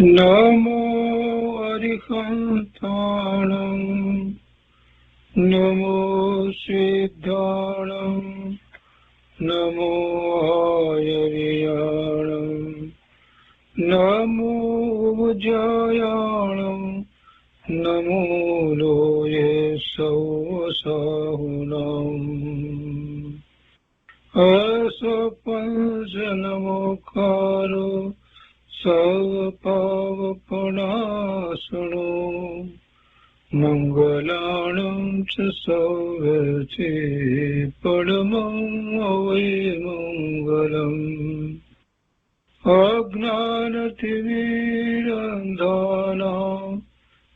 નમો અરિહંતાણં નમો સિદ્ધાણં નમો આયર્યાણં નમો ઉજ્જયાણં નમો લોયે સૌસાહુનાં અસપંચનમોકારો સર્વપાવપનાશનો મંગલાણં ચ સૌર્યતે પરમં મંગલમ અજ્ઞાનતિમિરંધાનાં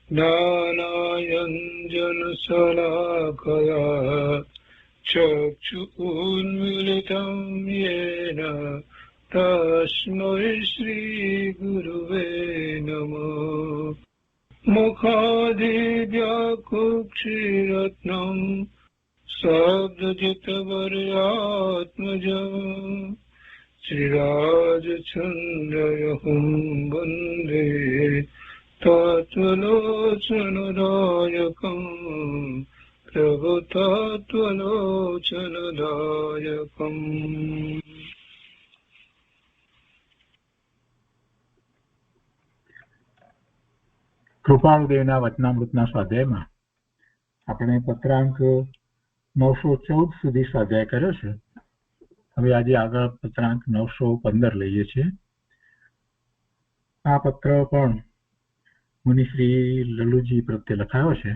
જ્ઞાનાંજનશલાકયા ચક્ષુન્મીલિतं येन તસ્મૈ શ્રીગુરુવે નમઃ મુખાદિવ્યાકુક્ષિરત્નં શબ્દજિતવર્યાત્મજં શ્રીરાજચંદ્રયહું વંદે તત્વલોચનદાયકં પ્રભુતત્વલોચનદાયકં. કૃપાળુદેવના વચનામૃતના સ્વાધ્યાયમાં આપણે પત્રાંક 914 સુધી સ્વાધ્યાય કર્યો છે. હવે આજે આગળ પત્રાંક 915 લઈએ છીએ. આ પત્ર પણ મુનિશ્રી લલુજી પ્રત્યે લખાયો છે.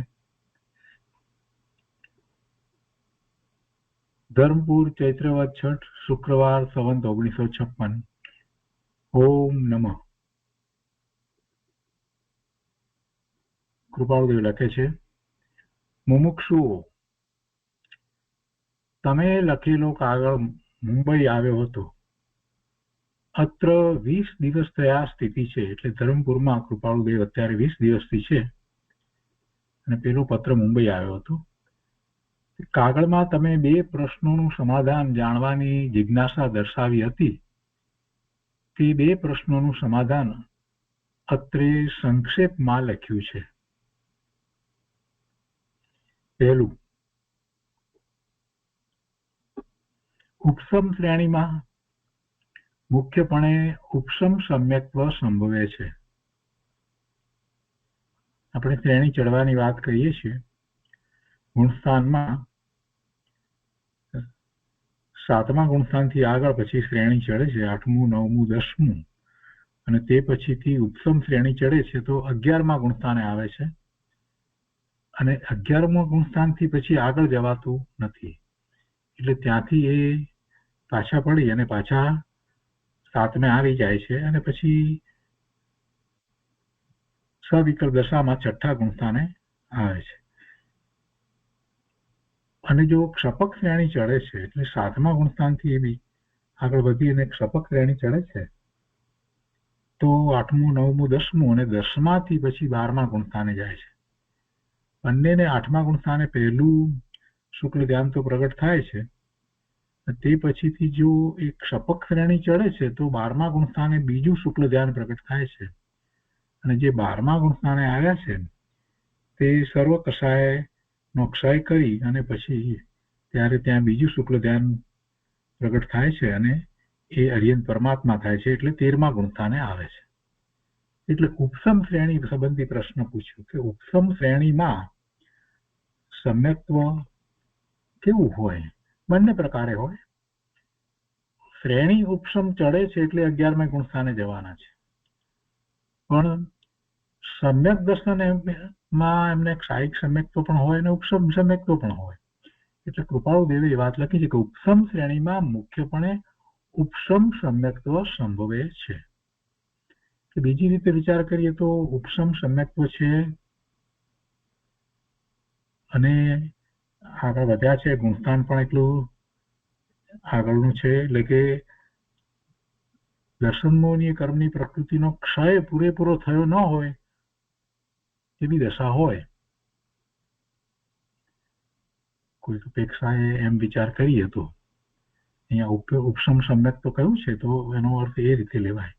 ધર્મપુર ચૈત્રવદ છઠ શુક્રવાર સંવત 1956. ઓમ નમઃ. કૃપાળુદેવ લખે છે, મુમુક્ષુઓ, તમે લખેલો કાગળ મુંબઈ આવ્યો હતો. અત્ર 20 દિવસ થયા સ્થિતિ છે. એટલે ધરમપુરમાં કૃપાળુદેવ અત્યારે 20 દિવસથી છે અને પેલો પત્ર મુંબઈ આવ્યો હતો. કાગળમાં તમે 2 પ્રશ્નોનું સમાધાન જાણવાની જિજ્ઞાસા દર્શાવી હતી. તે 2 પ્રશ્નોનું સમાધાન અત્રે સંક્ષેપમાં લખ્યું છે. પહેલું, ઉપસમ શ્રેણીમાં મુખ્યપણે ઉપસમ સમ્યક્ત્વ સંભવે છે. આપણે શ્રેણી ચડવાની વાત કરીએ છીએ. ગુણસ્થાનમાં 7મા ગુણસ્થાનથી આગળ પછી શ્રેણી ચડે છે, 8મું 9મું 10મું, અને તે પછીથી ઉપસમ શ્રેણી ચડે છે તો 11મા ગુણસ્થાને આવે છે. અને 11મા ગુણસ્થાનથી પછી આગળ જવાતું નથી. એટલે ત્યાંથી એ પાછા પડી અને પાછા 7મે આવી જાય છે અને પછી સવિકલ્પ દશામાં 6ઠ્ઠા ગુણસ્થાને આવે છે. અને જો ક્ષપક શ્રેણી ચડે છે એટલે 7મા ગુણસ્થાનથી એ બી આગળ વધી અને ક્ષપક શ્રેણી ચડે છે તો 8મું 9મું 10મું અને 10માંથી પછી 12મા ગુણસ્થાને જાય છે. બંનેને 8મા ગુણસ્થાને પહેલું શુક્લ ધ્યાન તો પ્રગટ થાય છે. તે પછીથી જો એક ક્ષપક શ્રેણી ચડે છે તો 12મા ગુણસ્થાને બીજું શુક્લ ધ્યાન પ્રગટ થાય છે. અને જે 12મા ગુણસ્થાને આવ્યા છે તે સર્વ કષાયનો ક્ષય કરી અને પછી ત્યારે ત્યાં બીજું શુક્લ ધ્યાન પ્રગટ થાય છે અને એ અર્યંત પરમાત્મા થાય છે. એટલે 13મા ગુણસ્થાને આવે છે. એટલે ઉપસમ શ્રેણી સંબંધી પ્રશ્ન પૂછ્યો કે ઉપસમ શ્રેણીમાં સમ્યક્ત્વ કેવું હોય? બંને પ્રકારે હોય. શ્રેણી ઉપસમ ચડે છે એટલે 11મા ગુણસ્થાને જવાના છે, પણ સમ્યક દર્શનમાં એમને ક્ષાયિક સમ્યક્ત્વ પણ હોય અને ઉપસમ સમ્યક્ત્વ પણ હોય. એટલે કૃપાળુદેવે એ વાત લખી છે કે ઉપસમ શ્રેણીમાં મુખ્યપણે ઉપસમ સમ્યક્ત્વ સંભવે છે. કે બીજી રીતે વિચાર કરીએ તો ઉપસમ સમ્યક્ત્વ છે અને આગળ વધ્યા છે, ગુણસ્થાન પણ એટલું આગળનું છે. એટલે કે દર્શનમોની કર્મની પ્રકૃતિનો ક્ષય પૂરેપૂરો થયો ન હોય એવી દશા હોય. કોઈક અપેક્ષાએ એમ વિચાર કરીએ તો અહીંયા ઉપસમ સમ્યક તો કહ્યું છે તો એનો અર્થ એ રીતે લેવાય.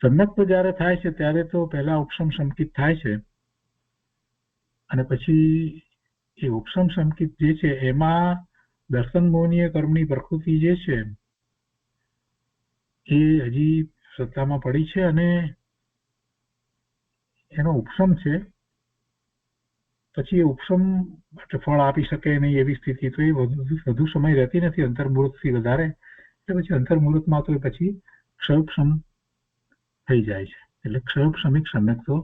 સમ્યક્ત્વ જ્યારે થાય છે ત્યારે તો પહેલા ઉપસમ સંકિત થાય છે અને પછી એ ઉપસમ સંકિત જે છે એમાં દર્શન મોહનીય કર્મની પ્રકૃતિ જે છે એ હજી સત્તામાં પડી છે અને એનો ઉપસમ છે. પછી એ ઉપસમ ફળ આપી શકે નહીં એવી સ્થિતિ, તો એ વધુ સમય રહેતી નથી અંતર્મુહૂર્તથી વધારે, એટલે પછી અંતર્મુહૂર્તમાં તો પછી ક્ષયોપસમ થઈ જાય છે. એટલે ક્ષયોપસમિક સમ્યક્ત્વ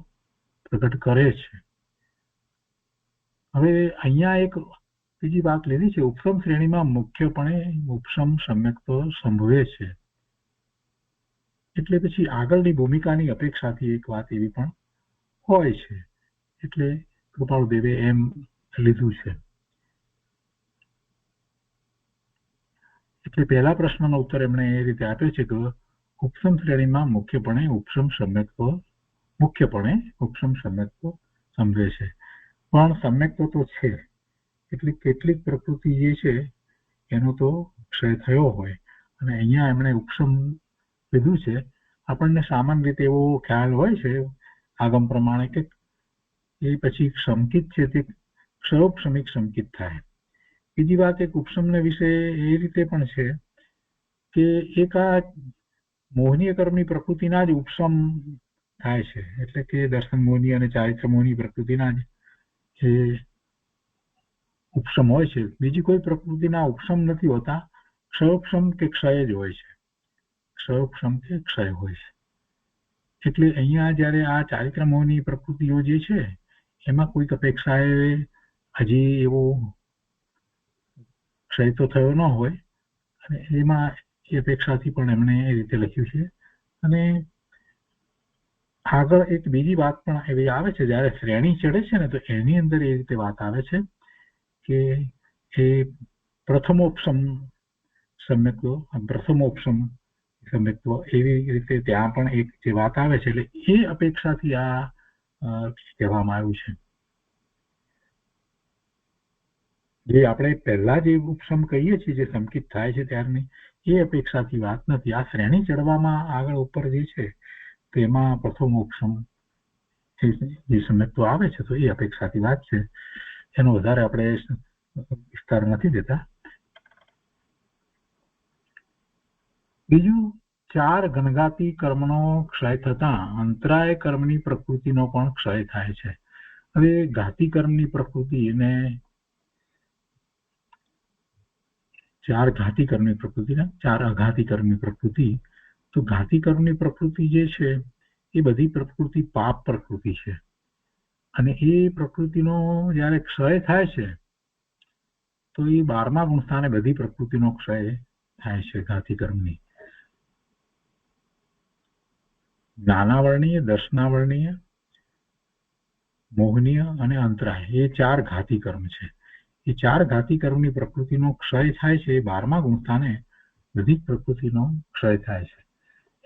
પ્રગટ કરે છે. હવે અહીંયા એક બીજી વાત લીધી છે, ઉપસમ શ્રેણીમાં મુખ્યપણે ઉપસમ સમ્યક્ત્વ સંભવે છે. એટલે પછી આગળની ભૂમિકાની અપેક્ષાથી એક વાત એવી પણ હોય છે. એટલે કૃપાળુદેવે એમ લીધું છે. એટલે પહેલા પ્રશ્નનો ઉત્તર એમણે એ રીતે આપ્યો છે કે ઉપસમ શ્રેણીમાં મુખ્યપણે ઉપસમ સમ્યક્ત્વ સંભવે છે. પણ સમ્યક્ત્વ તો છે, એટલે કેટલીક પ્રકૃતિ જે છે એનો તો ક્ષય થયો હોય, અને અહીંયા એમણે ઉપસમ લીધું છે. આપણને સામાન્ય રીતે એવો ખ્યાલ હોય છે આગમ પ્રમાણે કે એ પછી સંકિત છે તે ક્ષયોપસમિક સંકિત થાય. બીજી વાત એક ઉપસમને વિશે એ રીતે પણ છે કે એક આ મોહનીય કર્મની પ્રકૃતિના જ ઉપસમ થાય છે, એટલે કે દર્શન મોહની અને ચારિત્ર મોહની પ્રકૃતિના જ જે ઉપસમ હોય છે. બીજી કોઈ પ્રકૃતિના ઉપસમ નથી હોતા, ક્ષયોપસમ કે ક્ષય જ હોય છે. ક્ષયોપસમ કે ક્ષય હોય છે. એટલે અહીંયા જયારે આ ચારિત્ર મોહની પ્રકૃતિઓ જે છે એમાં કોઈક અપેક્ષાએ હજી એવો ક્ષય તો થયો ન હોય, અને એમાં એ અપેક્ષાથી પણ એમણે એ રીતે લખ્યું છે. અને આગળ એક બીજી વાત પણ એવી આવે છે, જયારે શ્રેણી ચડે છે ને તો એની અંદર એ રીતે વાત આવે છે કે એ પ્રથમોપસમ સમ્યક્ત્વ એવી રીતે ત્યાં પણ એક જે વાત આવે છે, એટલે એ અપેક્ષાથી આ કહેવામાં આવ્યું છે. જે આપણે પહેલા જે ઉપસમ કહીએ છીએ જે સંકિત થાય છે ત્યારની એ અપેક્ષાથી વાત નથી. આ શ્રેણી ચડવામાં આગળ ઉપર જે છે તો એમાં પ્રથમ ઉપસમ જે સમ્યક્ત્વ આવે છે તો એ અપેક્ષાથી વાત છે. એનો વધારે આપણે વિસ્તાર નથી દેતા. બીજું, ચાર ઘનઘાતી કર્મનો ક્ષય થતા અંતરાય કર્મની પ્રકૃતિનો પણ ક્ષય થાય છે. હવે ઘાતી કર્મની પ્રકૃતિ અને ચાર ઘાતી કર્મની પ્રકૃતિ ને ચાર અઘાતી કર્મની પ્રકૃતિ. તો ઘાતી કર્મની પ્રકૃતિ જે છે એ બધી પ્રકૃતિ પાપ પ્રકૃતિ છે, અને એ પ્રકૃતિનો જયારે ક્ષય થાય છે તો એ 12મા ગુણસ્થાને બધી પ્રકૃતિનો ક્ષય થાય છે. ઘાતી કર્મની જ્ઞાનાવર્ણીય, દર્શનાવર્ણીય, મોહનીય અને અંતરાય એ ચાર ઘાતી કર્મ છે. એ ચાર ઘાતી કર્મની પ્રકૃતિનો ક્ષય થાય છે એ 12મા ગુણસ્થાને બધી પ્રકૃતિનો ક્ષય થાય છે.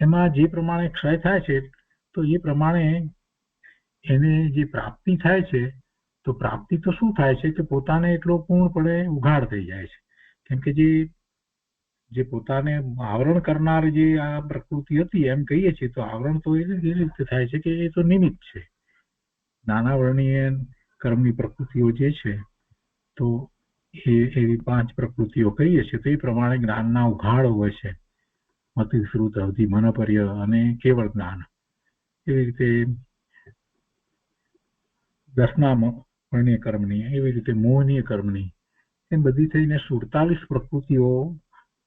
એમાં જે પ્રમાણે ક્ષય થાય છે તો એ પ્રમાણે એને જે પ્રાપ્તિ થાય છે, તો પ્રાપ્તિ તો શું થાય છે કે પોતાને એટલો પૂર્ણપણે ઉઘાડ થઈ જાય છે. કેમ કે જે પોતાને આવરણ કરનાર જે આ પ્રકૃતિ હતી એમ કહીએ છીએ, તો આવરણ તો એ રીતે થાય છે કે એ તો નિમિત્ત છે. નાનાવર્ણીય કર્મની પ્રકૃતિઓ જે છે તો એ એવી 5 પ્રકૃતિઓ કહીએ છીએ, તો એ પ્રમાણે જ્ઞાનના ઉઘાડ હોય છે. મતિ, શ્રુત, અવધિ, મનપર્ય અને કેવળ જ્ઞાન. એવી રીતે દર્શનાવર્ણીય કર્મની, એવી રીતે મોહનીય કર્મની, એમ બધી થઈને 47 પ્રકૃતિઓ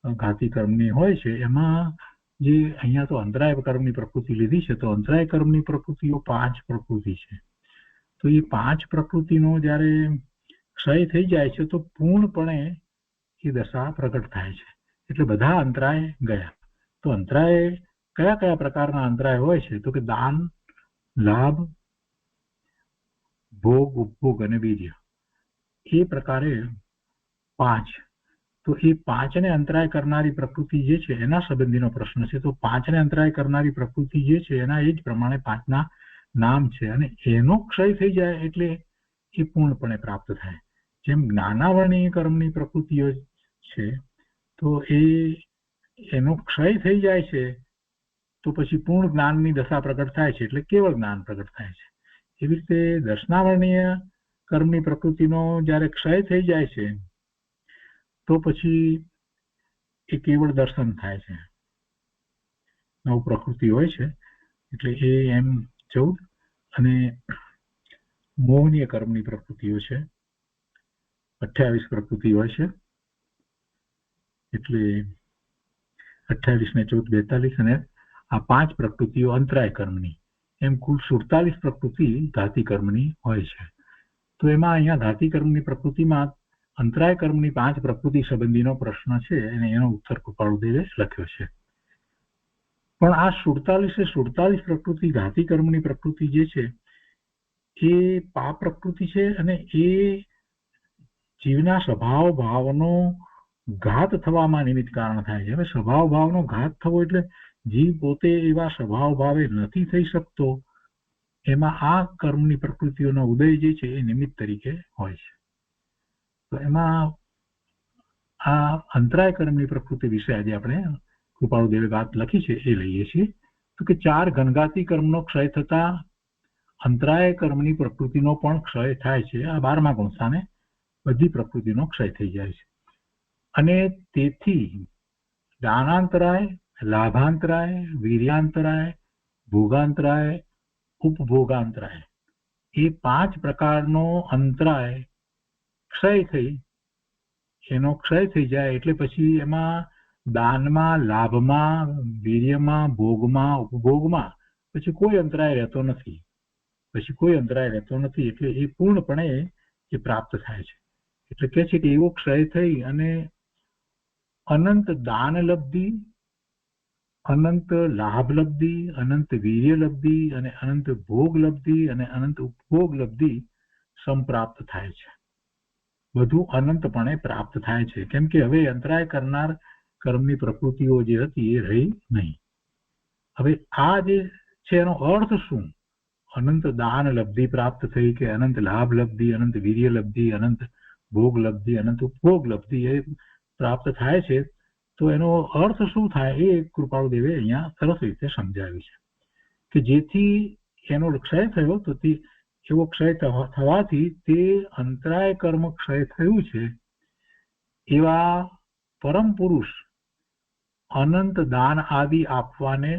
ઘાતી કર્મની હોય છે. એમાં જે અહીંયા તો અંતરાય કર્મની પ્રકૃતિ લીધી છે, તો અંતરાય કર્મની પ્રકૃતિઓ 5 પ્રકૃતિ છે. તો એ 5 પ્રકૃતિનો જયારે ક્ષય થઈ જાય છે તો પૂર્ણપણે એ દશા પ્રગટ થાય છે. એટલે બધા અંતરાય ગયા. તો અંતરાય કયા કયા પ્રકારના અંતરાય હોય છે? તો કે દાન, લાભ, ભોગ, ઉપભોગ અને વીર્ય, એ પ્રકારે 5. તો એ 5ને અંતરાય કરનારી પ્રકૃતિ જે છે એના સંબંધીનો પ્રશ્ન છે. તો 5ને અંતરાય કરનારી પ્રકૃતિ જે છે એના એ જ પ્રમાણે 5ના નામ છે, અને એનો ક્ષય થઈ જાય એટલે એ પૂર્ણપણે પ્રાપ્ત થાય. જેમ જ્ઞાનાવર્ણીય કર્મની પ્રકૃતિઓ છે તો એનો ક્ષય થઈ જાય છે તો પછી પૂર્ણ જ્ઞાનની દશા પ્રગટ થાય છે એટલે કેવળ જ્ઞાન પ્રગટ થાય છે. એવી રીતે દર્શનાવરણીય કર્મની પ્રકૃતિનો જ્યારે ક્ષય થઈ જાય છે તો પછી એ કેવળ દર્શન થાય છે, નવ પ્રકૃતિ હોય છે. એટલે એ એમ 14 અને મોહનીય કર્મની પ્રકૃતિઓ છે 28 પ્રકૃતિ હોય છે. એટલે 28 ને 14 42 અને આ 5 પ્રકૃતિઓ અંતરાય કર્મની, એમ કુલ 47 પ્રકૃતિ ધાતી કર્મની હોય છે. તો એમાં અહીંયા ધાતી કર્મની પ્રકૃતિમાં અંતરાય કર્મની 5 પ્રકૃતિ સંબંધીનો પ્રશ્ન છે અને એનો ઉત્તર કૃપાળુદેવે લખ્યો છે. પણ આ 47 પ્રકૃતિ ધાતી કર્મની પ્રકૃતિ જે છે એ પાપ પ્રકૃતિ છે અને એ જીવના સ્વભાવ ભાવનો ઘાત થવામાં નિમિત્ત કારણ થાય છે. હવે સ્વભાવ ભાવનો ઘાત થવો એટલે જીવ પોતે એવા સ્વભાવ ભાવે નથી થઈ શકતો, એમાં આ કર્મની પ્રકૃતિઓનો ઉદય જે છે એ નિમિત્ત તરીકે હોય છે. તો એમાં આ અંતરાય કર્મની પ્રકૃતિ વિશે આજે આપણે કૃપાળુદેવે વાત લખી છે એ લઈએ છીએ. તો કે 4 ઘનઘાતી કર્મનો ક્ષય થતા અંતરાય કર્મની પ્રકૃતિનો પણ ક્ષય થાય છે. આ 12મા ગુણ સ્થાને બધી પ્રકૃતિનો ક્ષય થઈ જાય છે અને તેથી દાનાંતરાય, લાભાંતરાય, વીર્યાંતરાય, ભોગાંતરાય, ઉપભોગાંતરાય એ 5 પ્રકારનો અંતરાય ક્ષય થઈ એનો ક્ષય થઈ જાય એટલે પછી એમાં દાનમાં, લાભમાં, વીર્યમાં, ભોગમાં, ઉપભોગમાં પછી કોઈ અંતરાય રહેતો નથી. એટલે એ પૂર્ણપણે એ પ્રાપ્ત થાય છે. એટલે કે છે કે એવો ક્ષય થઈ અને અનંત દાન લબ્ધિ, અનંત લાભ લબ્ધિ, અનંત વીર્ય લબ્ધિ અને અનંત ભોગ લબ્ધિ અને અનંત ઉપભોગ લબ્ધિ સંપ્રાપ્ત થાય છે. બધું અનંતપણે પ્રાપ્ત થાય છે. કેમ કે હવે અંતરાય કરનાર કર્મની પ્રકૃતિઓ જે હતી એ રહી નહીં. હવે આ જે છે એનો અર્થ શું? અનંત દાન લબ્ધિ પ્રાપ્ત થઈ કે અનંત લાભ લબ્ધિ, અનંત વીર્ય લબ્ધિ, અનંત ભોગ લબ્ધિ, અનંત ઉપભોગ લબ્ધિ એ પ્રાપ્ત થાય છે. તો એનો અર્થ શું થાય એ કૃપાળુદેવે અહીંયા સરસ રીતે સમજાવ્યું છે કે જેથી એનો ક્ષય થયો તો એવો ક્ષય થવાથી તે અંતરાય કર્મ ક્ષય થયું છે એવા પરમ પુરુષ અનંત દાન આદિ આપવાને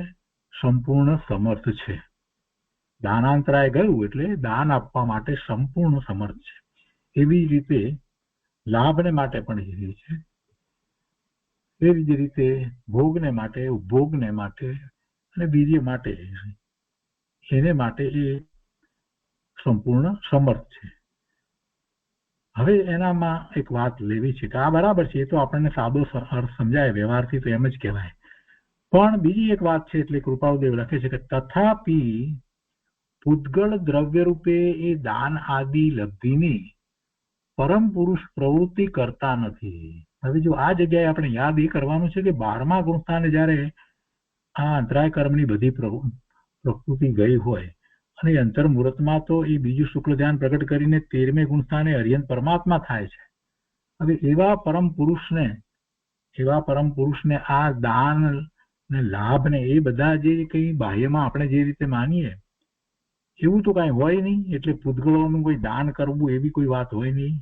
સંપૂર્ણ સમર્થ છે. દાનાંતરાય ગયું એટલે દાન આપવા માટે સંપૂર્ણ સમર્થ છે. એવી રીતે લાભને માટે પણ એ છે, એવી જ રીતે ભોગને માટે, ઉપભોગને માટે અને વીર્ય માટે એને માટે એ સંપૂર્ણ સમર્થ છે. હવે એનામાં એક વાત લેવી છે કે આ બરાબર છે, એ તો આપણને સાદો અર્થ સમજાય, વ્યવહારથી તો એમ જ કહેવાય. પણ બીજી એક વાત છે એટલે કૃપાળુદેવ લખે છે કે તથાપી પૂતગળ દ્રવ્ય રૂપે એ દાન આદિ લબ્ધિની પરમ પુરુષ પ્રવૃત્તિ કરતા નથી. હવે જો આ જગ્યાએ આપણે યાદ એ કરવાનું છે કે 12મા ગુણસ્થાને જયારે આ અંતરાય કર્મની બધી પ્રકૃતિ ગઈ હોય અને અંતર મુહૂર્તમાં તો એ બીજું શુક્લ ધ્યાન પ્રગટ કરીને 13મે ગુણસ્થાને હરિયન પરમાત્મા થાય છે. હવે એવા પરમ પુરુષને આ દાન ને લાભ ને એ બધા જે કઈ બાહ્યમાં આપણે જે રીતે માનીએ એવું તો કઈ હોય નહીં. એટલે પૂતગળોનું કોઈ દાન કરવું એવી કોઈ વાત હોય નહીં.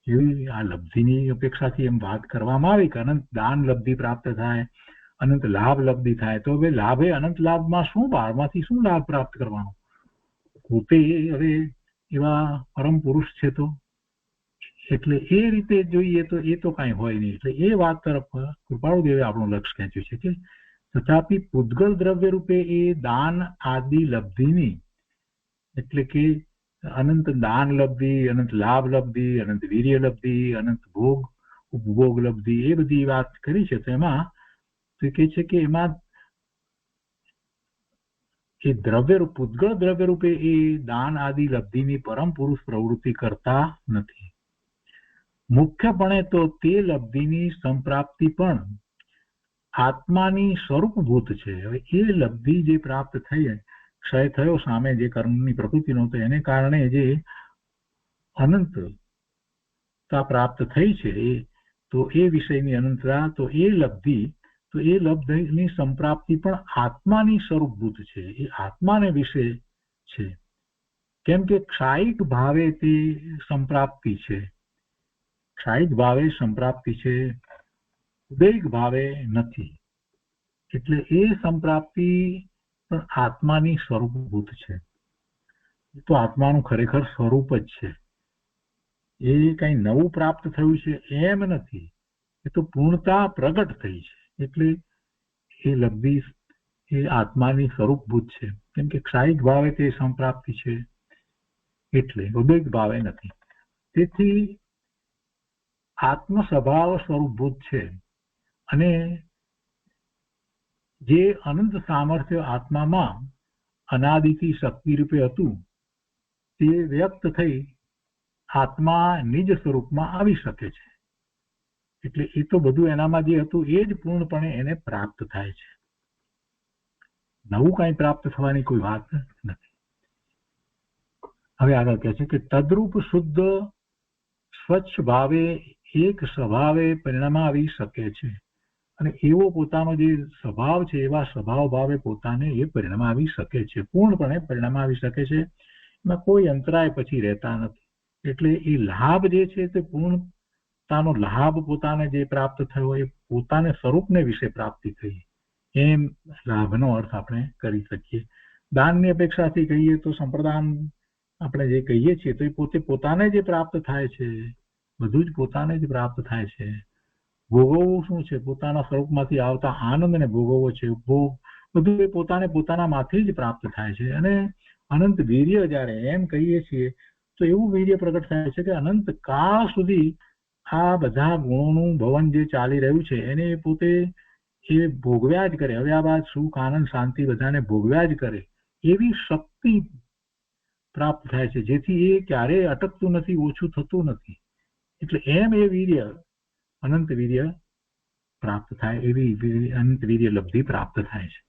એવી આ લબ્ધિની અપેક્ષાથી એમ વાત કરવામાં આવી કે અનંત દાન લબ્ધિ પ્રાપ્ત થાય, અનંત લાભ લબ્ધિ થાય. તો હવે લાભે અનંત લાભમાં શું, 12માંથી શું લાભ પ્રાપ્ત કરવાનો? પોતે હવે એવા પરમ પુરુષ છે તો એટલે એ રીતે જોઈએ તો એ તો કઈ હોય નહીં. એટલે એ વાત તરફ કૃપાળુદેવે આપણું લક્ષ્ય ખેંચ્યું છે કે તથાપી પૂતગળ દ્રવ્ય રૂપે એ દાન આદિ લબ્ધિની, એટલે કે અનંત દાન લબ્ધિ, અનંત લાભ લબ્ધિ, અનંત વીર્ય લબ્ધિ, અનંત ભોગ ઉપભોગ લબ્ધિ એ બધી વાત કરી છે. તો એમાં તો કે છે કે એમાં એ પૂતગળ દ્રવ્ય રૂપે એ દાન આદિ લબ્ધિની પરમ પુરુષ પ્રવૃત્તિ કરતા નથી. મુખ્યપણે તો તે લબ્ધિની સંપ્રાપ્તિ પણ આત્માની સ્વરૂપભૂત છે. હવે એ લબ્ધિ જે પ્રાપ્ત થઈ, ક્ષય થયો સામે જે કર્મની પ્રકૃતિનો, તો એને કારણે જે અનંતતા પ્રાપ્ત થઈ છે તો એ વિષયની અનંતતા, તો એ લબ્ધિ તો એ લબ્ધની સંપ્રાપ્તિ પણ આત્માની સ્વરૂપભૂત છે, એ આત્માને વિશે છે. કેમ કે ક્ષાયિક ભાવે તે સંપ્રાપ્તિ છે, ક્ષાયિક ભાવે સંપ્રાપ્તિ છે, ઉદૈક ભાવે નથી. એટલે એ સંપ્રાપ્તિ પણ આત્માની સ્વરૂપભૂત છે. તો આત્માનું ખરેખર સ્વરૂપ જ છે. એ કઈ નવું પ્રાપ્ત થયું છે એમ નથી, એ તો પૂર્ણતા પ્રગટ થઈ છે. એટલે એ લબ્ધિ એ આત્માની સ્વરૂપભૂત છે. કેમ કે ક્ષાયિક ભાવે તે સંપ્રાપ્તિ છે, એટલે ઉદૈક ભાવે નથી. તેથી આત્મ સ્વભાવ સ્વરૂપભૂત છે. અને જે અનંત સામર્થ્ય આત્મામાં અનાદિથી શક્તિ રૂપે હતું, તે વ્યક્ત થઈ આત્મા નિજ સ્વરૂપમાં આવી શકે છે. એટલે એ તો બધું એનામાં જે હતું એ જ પૂર્ણપણે એને પ્રાપ્ત થાય છે. નવું કઈ પ્રાપ્ત થવાની કોઈ વાત નથી. હવે આગળ કહે છે કે તદ્રૂપ શુદ્ધ સ્વચ્છ ભાવે એક સ્વભાવે પરિણમાવી શકે છે. અને એવો પોતાનો જે સ્વભાવ છે એવા સ્વભાવ ભાવે પોતાને એ પરિણમાવી શકે છે, પૂર્ણપણે પરિણમાવી શકે છે. એમાં કોઈ અંતરાય પછી રહેતા નથી. એટલે એ લાભ જે છે તે પૂર્ણતાનો લાભ પોતાને જે પ્રાપ્ત થયો એ પોતાને સ્વરૂપને વિશે પ્રાપ્તિ થઈ, એમ લાભનો અર્થ આપણે કરી શકીએ. દાનની અપેક્ષાથી કહીએ તો સંપ્રદાન આપણે જે કહીએ છીએ તો એ પોતે પોતાને જે પ્રાપ્ત થાય છે, બધું જ પોતાને જ પ્રાપ્ત થાય છે. ભોગવવું શું છે? પોતાના સ્વરૂપમાંથી આવતા આનંદને ભોગવવો છે. ભોગ બધું એ પોતાને પોતાનામાંથી જ પ્રાપ્ત થાય છે. અને અનંત વીર્ય જ્યારે એમ કહીએ છીએ તો એવું વીર્ય પ્રગટ થાય છે કે અનંત કાળ સુધી આ બધા ગુણોનું ભવન જે ચાલી રહ્યું છે એને પોતે એ ભોગવ્યા જ કરે. હવે આ બાદ સુખ આનંદ શાંતિ બધાને ભોગવ્યા જ કરે એવી શક્તિ પ્રાપ્ત થાય છે, જેથી એ ક્યારેય અટકતું નથી, ઓછું થતું નથી. એટલે એમ એ વીર્ય અનંત વીર્ય પ્રાપ્ત થાય, એવી અનંત વીર્ય લબ્ધિ પ્રાપ્ત થાય છે.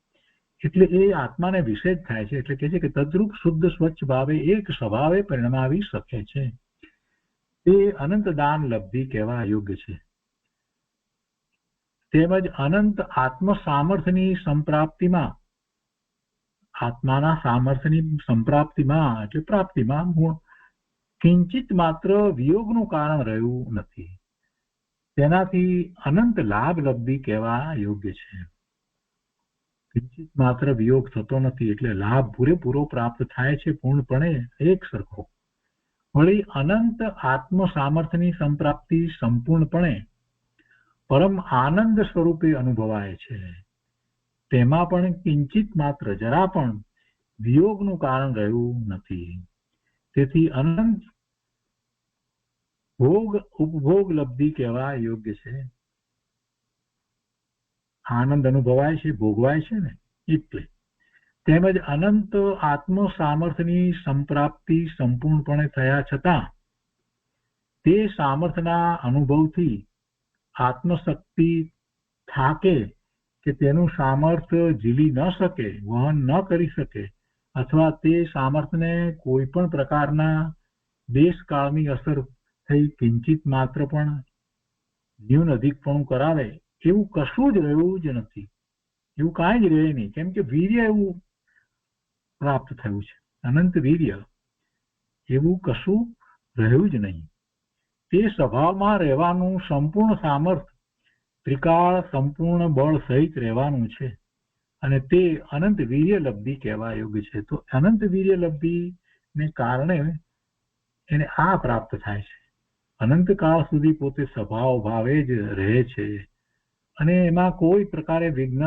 એટલે એ આત્માને વિશે જ થાય છે. એટલે કે છે કે તદ્રૂપ શુદ્ધ સ્વચ્છ ભાવે એક સ્વભાવે પરિણમાવી શકે છે. તે અનંત દાન લબ્ધિ કહેવા યોગ્ય છે. તેમજ અનંત આત્મ સામર્થ્યની સંપ્રાપ્તિમાં, આત્માના સામર્થ્યની સંપ્રાપ્તિમાં એટલે પ્રાપ્તિમાં કિંચિત માત્ર વિયોગનું કારણ રહ્યું નથી. તેનાથી અનંત લાભ લબ્ધિ કહેવા યોગ્ય છે. કિંચિત માત્ર વિયોગ થતો નથી, એટલે લાભ પૂરેપૂરો પ્રાપ્ત થાય છે, પૂર્ણપણે એક સરખો. વળી અનંત આત્મ સામર્થ્યની સંપ્રાપ્તિ સંપૂર્ણપણે પરમ આનંદ સ્વરૂપે અનુભવાય છે. તેમાં પણ કિંચિત માત્ર જરા પણ વિયોગનું કારણ રહ્યું નથી. તેથી અનંત ભોગ ઉપભોગ લબ્ધિ કહેવા યોગ્ય છે. આનંદ અનુભવાય છે, ભોગવાય છે ને એટલે. તેમજ અનંત આત્મ સામર્થ્યની સંપ્રાપ્તિ સંપૂર્ણપણે થયા છતાં તે સામર્થ્યના અનુભવથી આત્મશક્તિ થાકે કે તેનું સામર્થ્ય ઝીલી ન શકે, વહન ન કરી શકે, અથવા તે સામર્થ્યને કોઈ પણ પ્રકારના દેશકાળની અસર થઈ કિંચિત માત્ર પણ ન્યૂન અધિકપણું કરાવે, એવું કશું જ રહ્યું જ નથી. એવું કાંઈ જ રહે નહીં. કેમ કે વીર્ય એવું પ્રાપ્ત થયું છે, અનંત વીર્ય, એવું કશું રહ્યું જ નહીં. તે સ્વભાવમાં રહેવાનું સંપૂર્ણ સામર્થ્ય ત્રિકાળ સંપૂર્ણ બળ સહિત રહેવાનું છે. અને તે અનંત વીર્ય લબ્ધિ કહેવા યોગ્ય છે. તો અનંત વીર્ય લબ્ધિ ને કારણે એને આ પ્રાપ્ત થાય છે. અનંત કાળ સુધી પોતે સ્વભાવ ભાવે જ રહે છે અને એમાં કોઈ પ્રકારે વિઘ્ન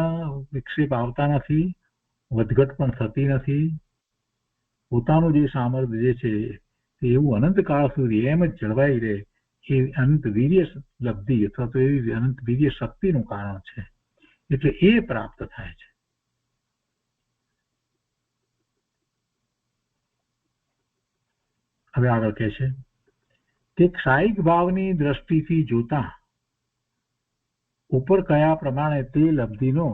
વિક્ષેપ આવતા નથી, વધઘટ પણ થતી નથી. પોતાનું જે સામર્થ્ય જે છે એવું અનંત કાળ સુધી એમ જ જળવાઈ રહે એ અનંત વીર્ય લબ્ધિ અથવા તો એવી અનંત વીર્ય શક્તિનું કારણ છે. એટલે એ પ્રાપ્ત થાય છે. હવે આગળ કહે છે કે ક્ષાયિક ભાવની દ્રષ્ટિથી જોતા ઉપર કયા પ્રમાણે તે લબ્ધિનો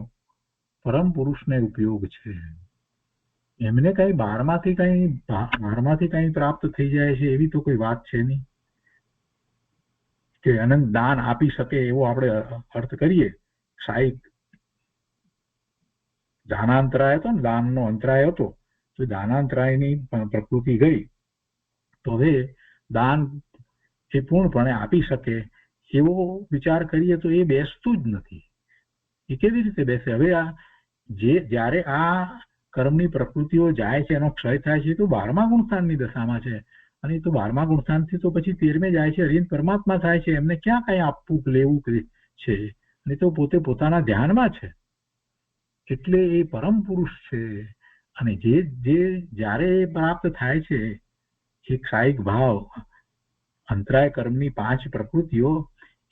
પરમ પુરુષને ઉપયોગ છે. એમને કઈ બહારમાંથી કઈ પ્રાપ્ત થઈ જાય છે એવી તો કોઈ વાત છે નહીં કે અનંત દાન આપી શકે એવો આપણે અર્થ કરીએ ક્ષાયિક દાનાંતરાય હતો ને, દાનનો અંતરાય હતો, તો દાનાંતરાયની પ્રકૃતિ ગઈ, તો હવે દાન એ પૂર્ણપણે આપી શકે એવો વિચાર કરીએ તો એ બેસતું જ નથી. એ કેવી રીતે બેસે? હવે આ જ્યારે આ કર્મની પ્રકૃતિઓ જાય છે, એનો ક્ષય થાય છે, તો 12મા ગુણસ્થાનની દશામાં છે, અને એ તો 12મા ગુણસ્થાનથી તો પછી 13મે જાય છે, હરિન પરમાત્મા થાય છે, એમને ક્યાં કઈ આપવું લેવું છે, અને તો પોતે પોતાના ધ્યાનમાં છે, એટલે એ પરમ પુરુષ છે. અને જે જ્યારે પ્રાપ્ત થાય છે એ ક્ષાયિક ભાવ, અંતરાય કર્મની 5 પ્રકૃતિઓ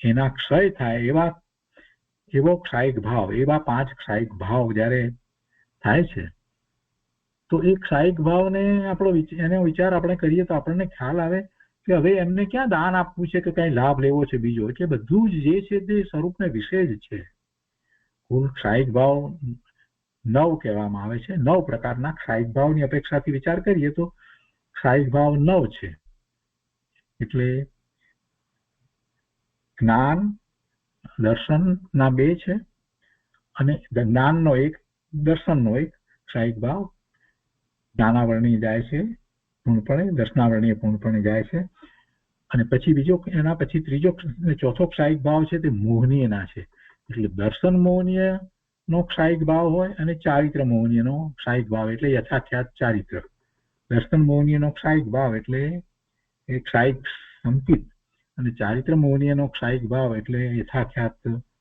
એના ક્ષય થાય એવો ક્ષાયિક ભાવ, એવા 5 ક્ષાયિક ભાવ જ્યારે થાય છે, તો એ ક્ષાયિક ભાવને એનો વિચાર આપણે કરીએ તો આપણને ખ્યાલ આવે કે હવે એમને ક્યાં દાન આપવું છે કે કઈ લાભ લેવો છે બીજો, એટલે બધું જ જે છે તે સ્વરૂપને વિશે જ છે. કુલ ક્ષાયિક ભાવ 9 કહેવામાં આવે છે. 9 પ્રકારના ક્ષાયિક ભાવની અપેક્ષાથી વિચાર કરીએ તો ક્ષાયિક ભાવ 9 છે. એટલે જ્ઞાન દર્શનના 2 છે, અને જ્ઞાનનો 1, દર્શનનો 1 ક્ષાયિક ભાવ. જ્ઞાનાવરણી જાય છે પૂર્ણપણે, દર્શનાવરણીય પૂર્ણપણે જાય છે, અને પછી બીજો, એના પછી ત્રીજો અને ચોથો ક્ષાયિક ભાવ છે તે મોહનીયના છે. એટલે દર્શન મોહનીય નો ક્ષાયિક ભાવ હોય અને ચારિત્ર મોહનીય નો ક્ષાયિક ભાવ એટલે યથાખ્યાત ચારિત્ર. દર્શન મોહનીય નો ક્ષાયિક ભાવ એટલે એ ક્ષાયિક સંકિત, અને ચારિત્ર મોહનીય નો ક્ષાયિક ભાવ એટલે યથાખ્યાત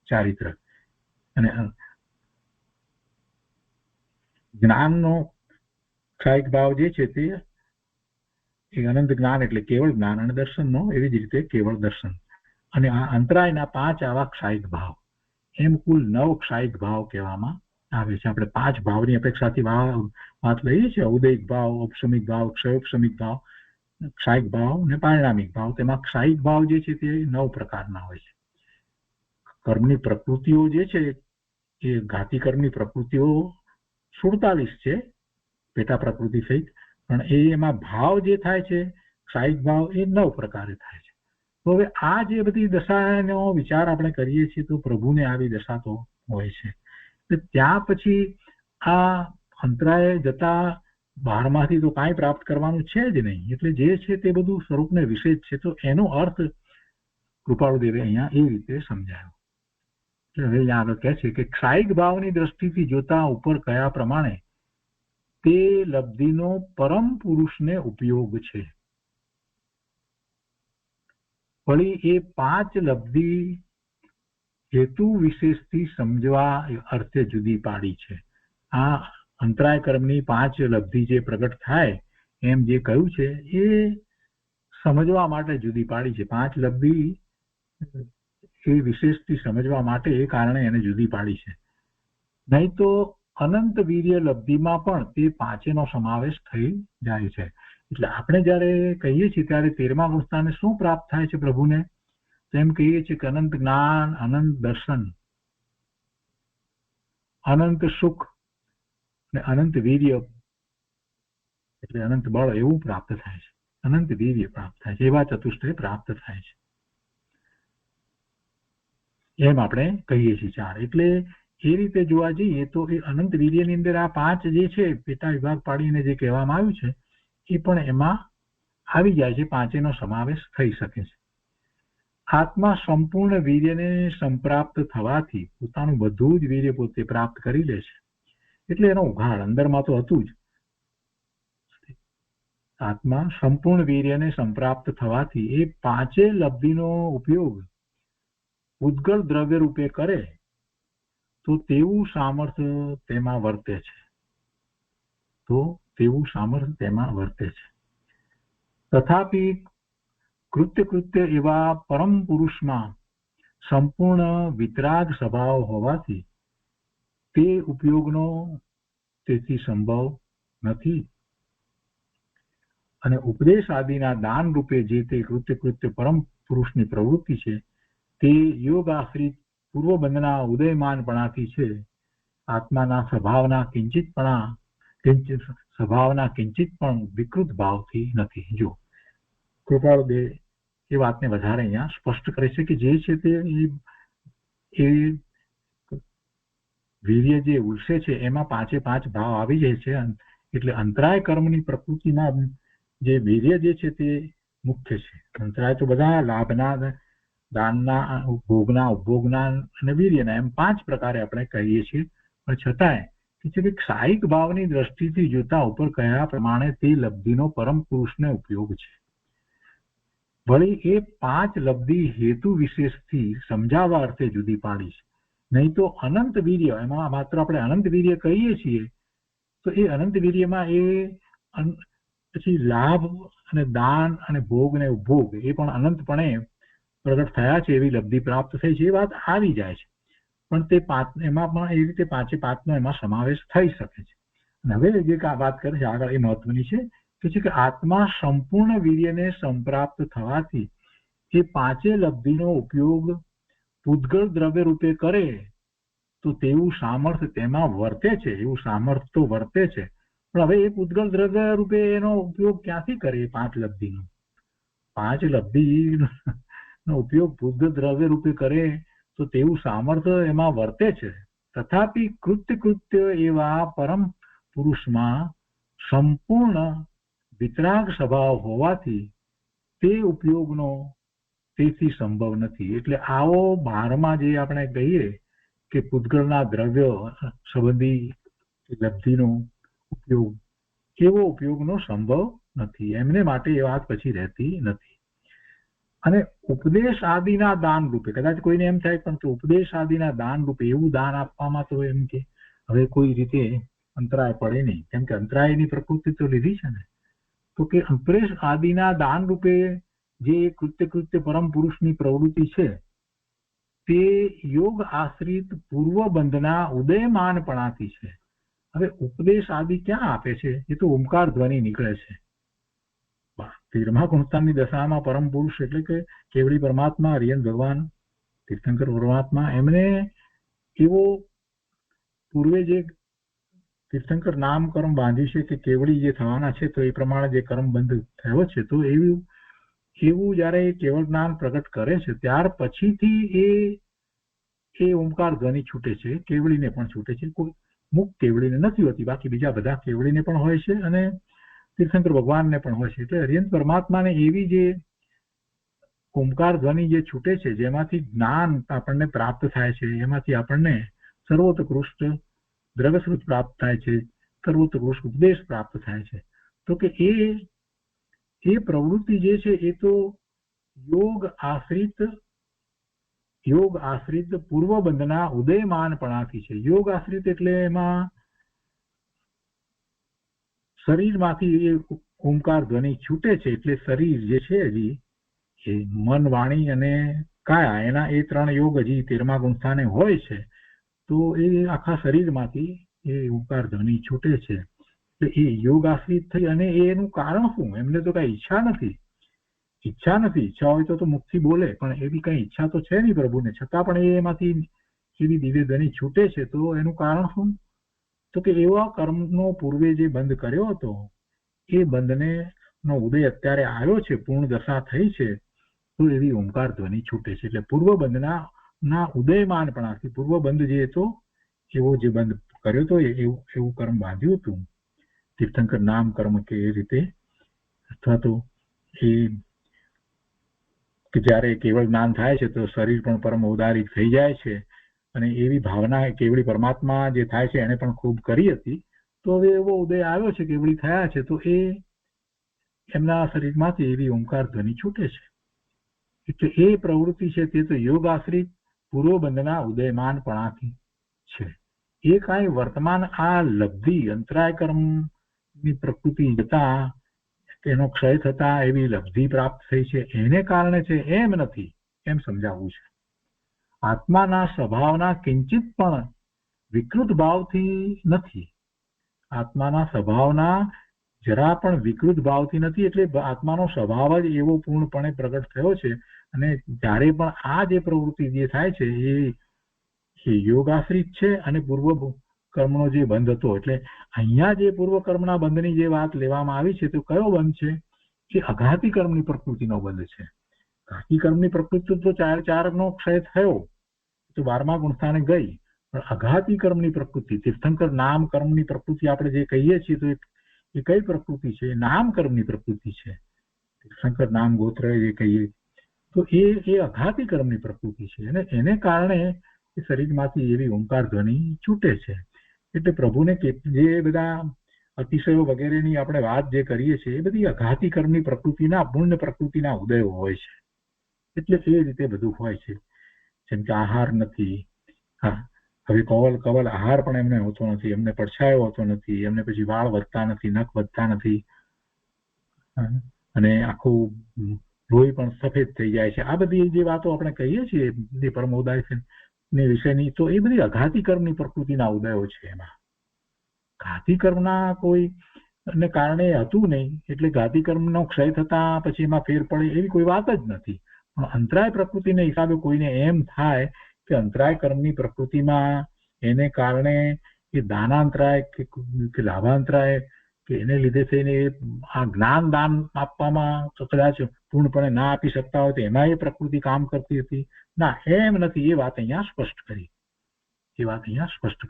ચારિત્ર. અને જ્ઞાનનો ક્ષાયિક ભાવ જે છે તે અનંત જ્ઞાન એટલે કેવળ જ્ઞાન, અને દર્શનનો એવી જ રીતે કેવળ દર્શન. અને આ અંતરાયના 5 આવા ક્ષાયિક ભાવ, એમ કુલ 9 ક્ષાયિક ભાવ કહેવામાં આવે છે. આપણે 5 ભાવની અપેક્ષાથી વાત લઈએ છીએ: ઉદયિક ભાવ, ઔપશમિક ભાવ, ક્ષયોપશમિક ભાવ, ક્ષાયિક ભાવ અને પારિણામિક ભાવ. તેમાં ક્ષાયિક ભાવ જે છે તે 9 પ્રકારના હોય છે. કર્મની પ્રકૃતિઓ જે છે એ ઘાતી કર્મની પ્રકૃતિઓ 47 છે, પેટા પ્રકૃતિ સહિત, પણ એમાં ભાવ જે થાય છે ક્ષાયિક ભાવ એ 9 પ્રકારે થાય છે. તો હવે આ જે બધી દશાનો વિચાર આપણે કરીએ છીએ તો પ્રભુને આવી દશા તો હોય છે. ત્યાં પછી આ અંતરાય જતા 12માંથી તો કાંઈ પ્રાપ્ત કરવાનું છે જ નહીં, એટલે જે છે તે બધું સ્વરૂપને વિશે જ છે. તો એનો અર્થ કૃપાળુદેવે અહીંયા એ રીતે સમજાયો. એટલે હવે અહીંયા આગળ કહે છે કે ક્ષાયિક ભાવની દ્રષ્ટિથી જોતા ઉપર કયા પ્રમાણે તે લબ્ધિનો પરમ પુરુષને ઉપયોગ છે. વળી એ 5 લબ્ધિ હેતુ વિશેષથી સમજવા અર્થે જુદી પાડી છે. આ અંતરાય કર્મની 5 લબ્ધિ જે પ્રગટ થાય એમ જે કહ્યું છે એ સમજવા માટે જુદી પાડી છે. 5 લબ્ધિ એ વિશેષથી સમજવા માટે એ કારણે એને જુદી પાડી છે. નહીં તો અનંત વીર્ય લબ્ધિમાં પણ તે 5નો સમાવેશ થઈ જાય છે. એટલે આપણે જયારે કહીએ છીએ ત્યારે 13મા ગુણસ્થાને શું પ્રાપ્ત થાય છે પ્રભુને? તો એમ કહીએ છીએ કે અનંત જ્ઞાન, અનંત દર્શન, અનંત સુખ અને અનંત વીર્ય, એટલે અનંત બળ એવું પ્રાપ્ત થાય છે. અનંત વીર્ય પ્રાપ્ત થાય છે, એવા ચતુષ્ટય પ્રાપ્ત થાય છે, એમ આપણે કહીએ છીએ 4. એટલે એ રીતે જોવા જઈએ તો એ અનંત વીર્યની અંદર આ 5 જે છે પેટા વિભાગ પાડીને જે કહેવામાં આવ્યું છે એ પણ એમાં આવી જાય છે. 5નો સમાવેશ થઈ શકે છે. આત્મા સંપૂર્ણ વીર્યને સંપ્રાપ્ત થવાથી પોતાનું બધું જ વીર્ય પોતે પ્રાપ્ત કરી લે છે. એટલે એનો ઉઘાડ અંદરમાં તો હતું જ. આત્મા સંપૂર્ણ વીર્યને સંપ્રાપ્ત થવાથી એ 5 લબ્ધિનો ઉપયોગ ઉદ્ગળ દ્રવ્ય રૂપે કરે તો તેવું સામર્થ્ય તેમાં વર્તે છે. તથાપિ કૃત્ય એવા પરમ પુરુષમાં સંપૂર્ણ વિતરાગ સ્વભાવ હોવાથી તે ઉપયોગનો તેથી સંભવ નથી. અને ઉપદેશ આદિના દાન રૂપે જે તે કૃત્ય પરમ પુરુષની પ્રવૃત્તિ છે તે યોગ આશ્રિત પૂર્વબંધના ઉદયમાનપણાથી છે. આત્માના સ્વભાવના કિંચિત પણ વિકૃત ભાવથી નથી. જો કૃપાળુદેવ એ વાતને વધારે અહીંયા સ્પષ્ટ કરે છે કે જે છે તે એ વીર્ય જે ઉલસે છે એમાં 5 ભાવ આવી જાય છે, એટલે અંતરાય કર્મની પ્રકૃતિમાં જે વીર્ય જે છે તે મુખ્ય છે. અંતરાય તો બધા લાભના, દાનના, ભોગના, ઉપભોગના અને વીર્યના એમ 5 પ્રકારે આપણે કહીએ છીએ. પણ છતાંય કે સાહિક ભાવની દ્રષ્ટિથી જોતા ઉપર કયા પ્રમાણે તે લબ્ધિનો પરમ પુરુષને ઉપયોગ છે. વળી એ 5 લબ્ધિ હેતુ વિશેષથી સમજાવવા અર્થે જુદી પાડી છે. નહીં તો અનંત વીર્ય, એમાં માત્ર આપણે અનંત વીર્ય કહીએ છીએ તો એ અનંત વીર્યમાં એ પછી લાભ અને દાન અને ભોગ ને ઉપભોગ એ પણ અનંતપણે પ્રગટ થયા છે, એવી લબ્ધિ પ્રાપ્ત થઈ છે, એ વાત આવી જાય છે. પણ તે એમાં પણ એ રીતે 5 નો એમાં સમાવેશ થઈ શકે છે. અને હવે જે વાત કરે છે આગળ એ મહત્વની છે કે આત્મા સંપૂર્ણ વીર્યને સંપ્રાપ્ત થવાથી એ 5 લબ્ધિનો ઉપયોગ પૂતગળ દ્રવ્ય રૂપે કરે તો તેવું સામર્થ્ય તેમાં વર્તે છે, એવું સામર્થ્ય તો વર્તે છે. પણ હવે એ પૂતગળ દ્રવ્ય રૂપે એનો ઉપયોગ ક્યાંથી કરે? 5 લબ્ધિનો 5 લબ્ધિનો ઉપયોગ પૂતગળ દ્રવ્ય રૂપે કરે તો તેવું સામર્થ્ય એમાં વર્તે છે. તથાપિ કૃત્ય એવા પરમ પુરુષમાં સંપૂર્ણ વિતરાગ સ્વભાવ હોવાથી તે ઉપયોગનો તેથી સંભવ નથી. એટલે આવો 12માં જે આપણે કહીએ કે પૂતગળના દ્રવ્ય સંબંધી લબ્ધિનો ઉપયોગ, એવો ઉપયોગનો સંભવ નથી. એમને માટે એ વાત પછી રહેતી નથી. અને ઉપદેશ આદિના દાન રૂપે, કદાચ કોઈને એમ થાય પણ ઉપદેશ આદિના દાન રૂપે એવું દાન આપવામાં તો એમ કે હવે કોઈ રીતે અંતરાય પડે નહીં, કેમ કે અંતરાયની પ્રકૃતિ તો લીધી છે ને. તો કે ઉપદેશ આદિના દાન રૂપે જે કૃત્ય પરમ પુરુષની પ્રવૃત્તિ છે તે યોગ આશ્રિત પૂર્વ બંધના ઉદયમાનપણાથી છે. હવે ઉપદેશ આદિ ક્યાં આપે છે? એ તો ઓમકાર ધ્વનિ નીકળે છે. 13મા ગુણસ્થાનની દશામાં પરમ પુરુષ એટલે કે કેવળી પરમાત્મા, અરિયન ભગવાન, તીર્થંકર પરમાત્મા, એમને એવો પૂર્વે જે તીર્થંકર નામ કર્મ બાંધ્યું છે કે કેવળી જે થવાના છે તો એ પ્રમાણે જે કર્મ બંધ થયો છે, તો એવું જયારે કેવળ જ્ઞાન પ્રગટ કરે છે ત્યાર પછીથી એ ઓમકાર ધ્વનિ છૂટે છે. કેવળીને પણ છૂટે છે, કોઈ મુક્ત કેવળીને નથી હોતી, બાકી બીજા બધા કેવળીને પણ હોય છે અને તીર્થંકર ભગવાનને પણ હોય છે. એટલે હરિયંત પરમાત્માને એવી જે ઓમકાર ધ્વનિ જે છૂટે છે જેમાંથી જ્ઞાન આપણને પ્રાપ્ત થાય છે, એમાંથી આપણને સર્વોત્કૃષ્ટ દ્રવ્યસ્વરૂપ પ્રાપ્ત થાય છે, સર્વોત્કૃષ્ટ ઉપદેશ પ્રાપ્ત થાય છે. તો કે એ પ્રવૃત્તિ જે છે એ તો યોગ આશ્રિત પૂર્વ બંધના ઉદયમાનપણાથી છે. યોગ આશ્રિત એટલે એમાં શરીરમાંથી એ ઓમકાર ધ્વનિ છૂટે છે, એટલે શરીર જે છે હજી એ મન, વાણી અને કાયા, એના એ 3 યોગ હજી 13મા ગુણસ્થાને હોય છે. તો એ આખા શરીરમાંથી એ ઓમકાર ધ્વનિ છૂટે છે. એટલે એ યોગ આશ્રિત થઈ. અને એનું કારણ શું? એમને તો કઈ ઈચ્છા નથી. ઈચ્છા હોય તો મુખથી બોલે, પણ એવી કઈ ઈચ્છા તો છે નહીં પ્રભુને, છતાં પણ એમાંથી એવી દિવ્ય ધ્વનિ છૂટે છે. તો એનું કારણ શું? તો કે એવા કર્મનો પૂર્વે જે બંધ કર્યો હતો એ બંધને નો ઉદય અત્યારે આવ્યો છે, પૂર્ણ દશા થઈ છે, તો એવી ઓમકાર ધ્વનિ છૂટે છે. એટલે પૂર્વ બંધના ઉદયમાનપણાથી, પૂર્વ બંધ જે હતો એવો જે બંધ કર્યો હતો એવું કર્મ બાંધ્યું હતું તીર્થંકર નામ કર્મ કે એ રીતે, અથવા તો એ કે જયારે કેવળ જ્ઞાન થાય છે તો શરીર પણ પરમ ઔદારિક થઈ જાય છે. અને એવી ભાવના કેવળી પરમાત્મા જે થાય છે એને પણ ખૂબ કરી હતી. તો હવે એવો ઉદય આવ્યો છે, કેવળી થયા છે, તો એ એમના શરીરમાંથી એવી ઓમકાર ધ્વનિ છૂટે છે. એટલે એ પ્રવૃત્તિ છે તે તો યોગ આશ્રિત પૂર્વ બંધના ઉદયમાનપણાથી છે. એ કાંઈ વર્તમાન આ લબ્ધિ અંતરાય કર્મની પ્રકૃતિ જતા એનો ક્ષય થતા એવી લબ્ધિ પ્રાપ્ત થઈ છે એને કારણે છે એમ નથી, એમ સમજાવવું છે. આત્માના સ્વભાવના કિંચિત પણ વિકૃત ભાવથી નથી. આત્માના સ્વભાવના જરા પણ વિકૃત ભાવથી નથી. એટલે આત્માનો સ્વભાવ જ એવો પૂર્ણપણે પ્રગટ થયો છે. અને જ્યારે પણ આ જે પ્રવૃત્તિ જે થાય છે એ યોગાશ્રિત છે અને પૂર્વ કર્મનો જે બંધ હતો. એટલે અહીંયા જે પૂર્વ કર્મના બંધની જે વાત લેવામાં આવી છે તો કયો બંધ છે? કે અઘાતી કર્મની પ્રકૃતિનો બંધ છે. ઘાતી કર્મની પ્રકૃતિ તો 4 નો ક્ષય થયો તો 12મા ગુણસ્થાને ગઈ, પણ અઘાતી કર્મની પ્રકૃતિ, તીર્થંકર નામ કર્મની પ્રકૃતિ આપણે જે કહીએ છીએ તો એ કઈ પ્રકૃતિ છે? નામ કર્મની પ્રકૃતિ છે. તીર્થંકર નામ ગોત્ર જે કહીએ તો એ અઘાતી કર્મની પ્રકૃતિ છે, અને એને કારણે એ શરીરમાંથી એવી ઓંકાર ધ્વનિ છૂટે છે. એટલે પ્રભુને જે બધા અતિશયો વગેરેની આપણે વાત જે કરીએ છીએ એ બધી અઘાતી કર્મની પ્રકૃતિના, પુણ્ય પ્રકૃતિના ઉદયો હોય છે. એટલે એ રીતે બધું હોય છે. જેમ કે આહાર નથી, હવે કવલ આહાર પણ એમને હોતો નથી, એમને પડછાયો હોતો નથી, એમને પછી વાળ વધતા નથી, નખ વધતા નથી, અને આખું લોહી પણ સફેદ થઈ જાય છે. આ બધી જે વાતો આપણે કહીએ છીએ જે પરમોદાય ની વિશેની, તો એ બધી અઘાતી કર્મની પ્રકૃતિના ઉદયો છે. એમાં ઘાતી કર્મના કોઈ ને કારણે હતું નહીં, એટલે ઘાતી કર્મનો ક્ષય થતા પછી એમાં ફેર પડે એવી કોઈ વાત જ નથી. પણ અંતરાય પ્રકૃતિને હિસાબે કોઈને એમ થાય કે અંતરાય કર્મની પ્રકૃતિમાં એને કારણે એ દાનાંતરાય કે લાભાંતરાય કે એને લીધે થઈને આ જ્ઞાન દાન આપવામાં કદાચ પૂર્ણપણે ના આપી શકતા હોય તો એમાં એ પ્રકૃતિ કામ કરતી હતી. ના, એમ નથી. એ વાત અહીંયા સ્પષ્ટ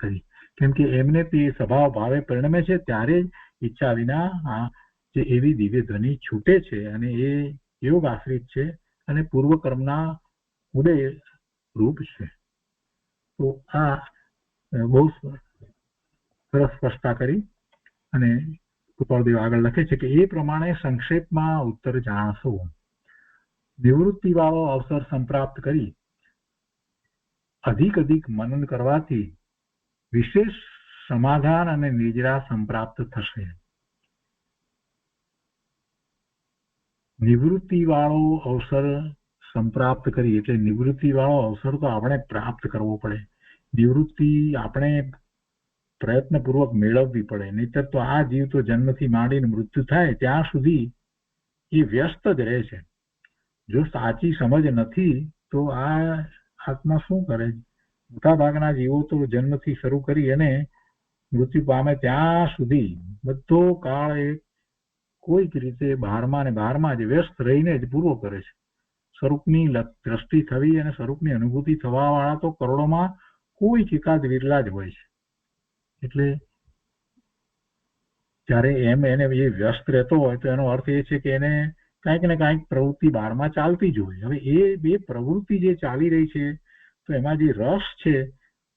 કરી. કેમ કે એમને તે સ્વભાવ ભાવે પરિણમે છે ત્યારે ઈચ્છા વિના આ જે એવી દિવ્ય ધ્વનિ છૂટે છે, અને એ યોગ આશ્રિત છે અને પૂર્વ કર્મના ઉદય રૂપ છે. તો આ બહુ સરસ સ્પષ્ટતા કરી. અને કૃપાળદેવ આગળ લખે છે કે એ પ્રમાણે સંક્ષેપમાં ઉત્તર જાણશો. નિવૃત્તિ વાળો અવસર સંપ્રાપ્ત કરી અધિક મનન કરવાથી વિશેષ સમાધાન અને નિજરા સંપ્રાપ્ત થશે. નિવૃત્તિ વાળો અવસર સંપ્રાપ્ત કરી એટલે નિવૃત્તિ વાળો અવસર તો આપણે પ્રાપ્ત કરવો પડે. નિવૃત્તિ આપણે પ્રયત્નપૂર્વક મેળવવી પડે, નહીતર તો આ જીવ તો જન્મથી માંડીને મૃત્યુ થાય ત્યાં સુધી એ વ્યસ્ત જ રહે છે. જો સાચી સમજ નથી તો આ આત્મા શું કરે? મોટા ભાગના જીવો તો જન્મથી શરૂ કરી અને મૃત્યુ પામે ત્યાં સુધી બધો કાળ એ કોઈક રીતે બહારમાં ને બહારમાં જ વ્યસ્ત રહીને જ પૂરો કરે છે. સ્વરૂપની દ્રષ્ટિ થવી અને સ્વરૂપની અનુભૂતિ થવા વાળા તો કરોડોમાં કોઈ એકાદ વિરલા જ હોય છે. એટલે જ્યારે એને એ વ્યસ્ત રહેતો હોય તો એનો અર્થ એ છે કે એને કાંઈક ને કાંઈક પ્રવૃત્તિ બહારમાં ચાલતી જ હોય. હવે એ બે પ્રવૃત્તિ જે ચાલી રહી છે તો એમાં જે રસ છે,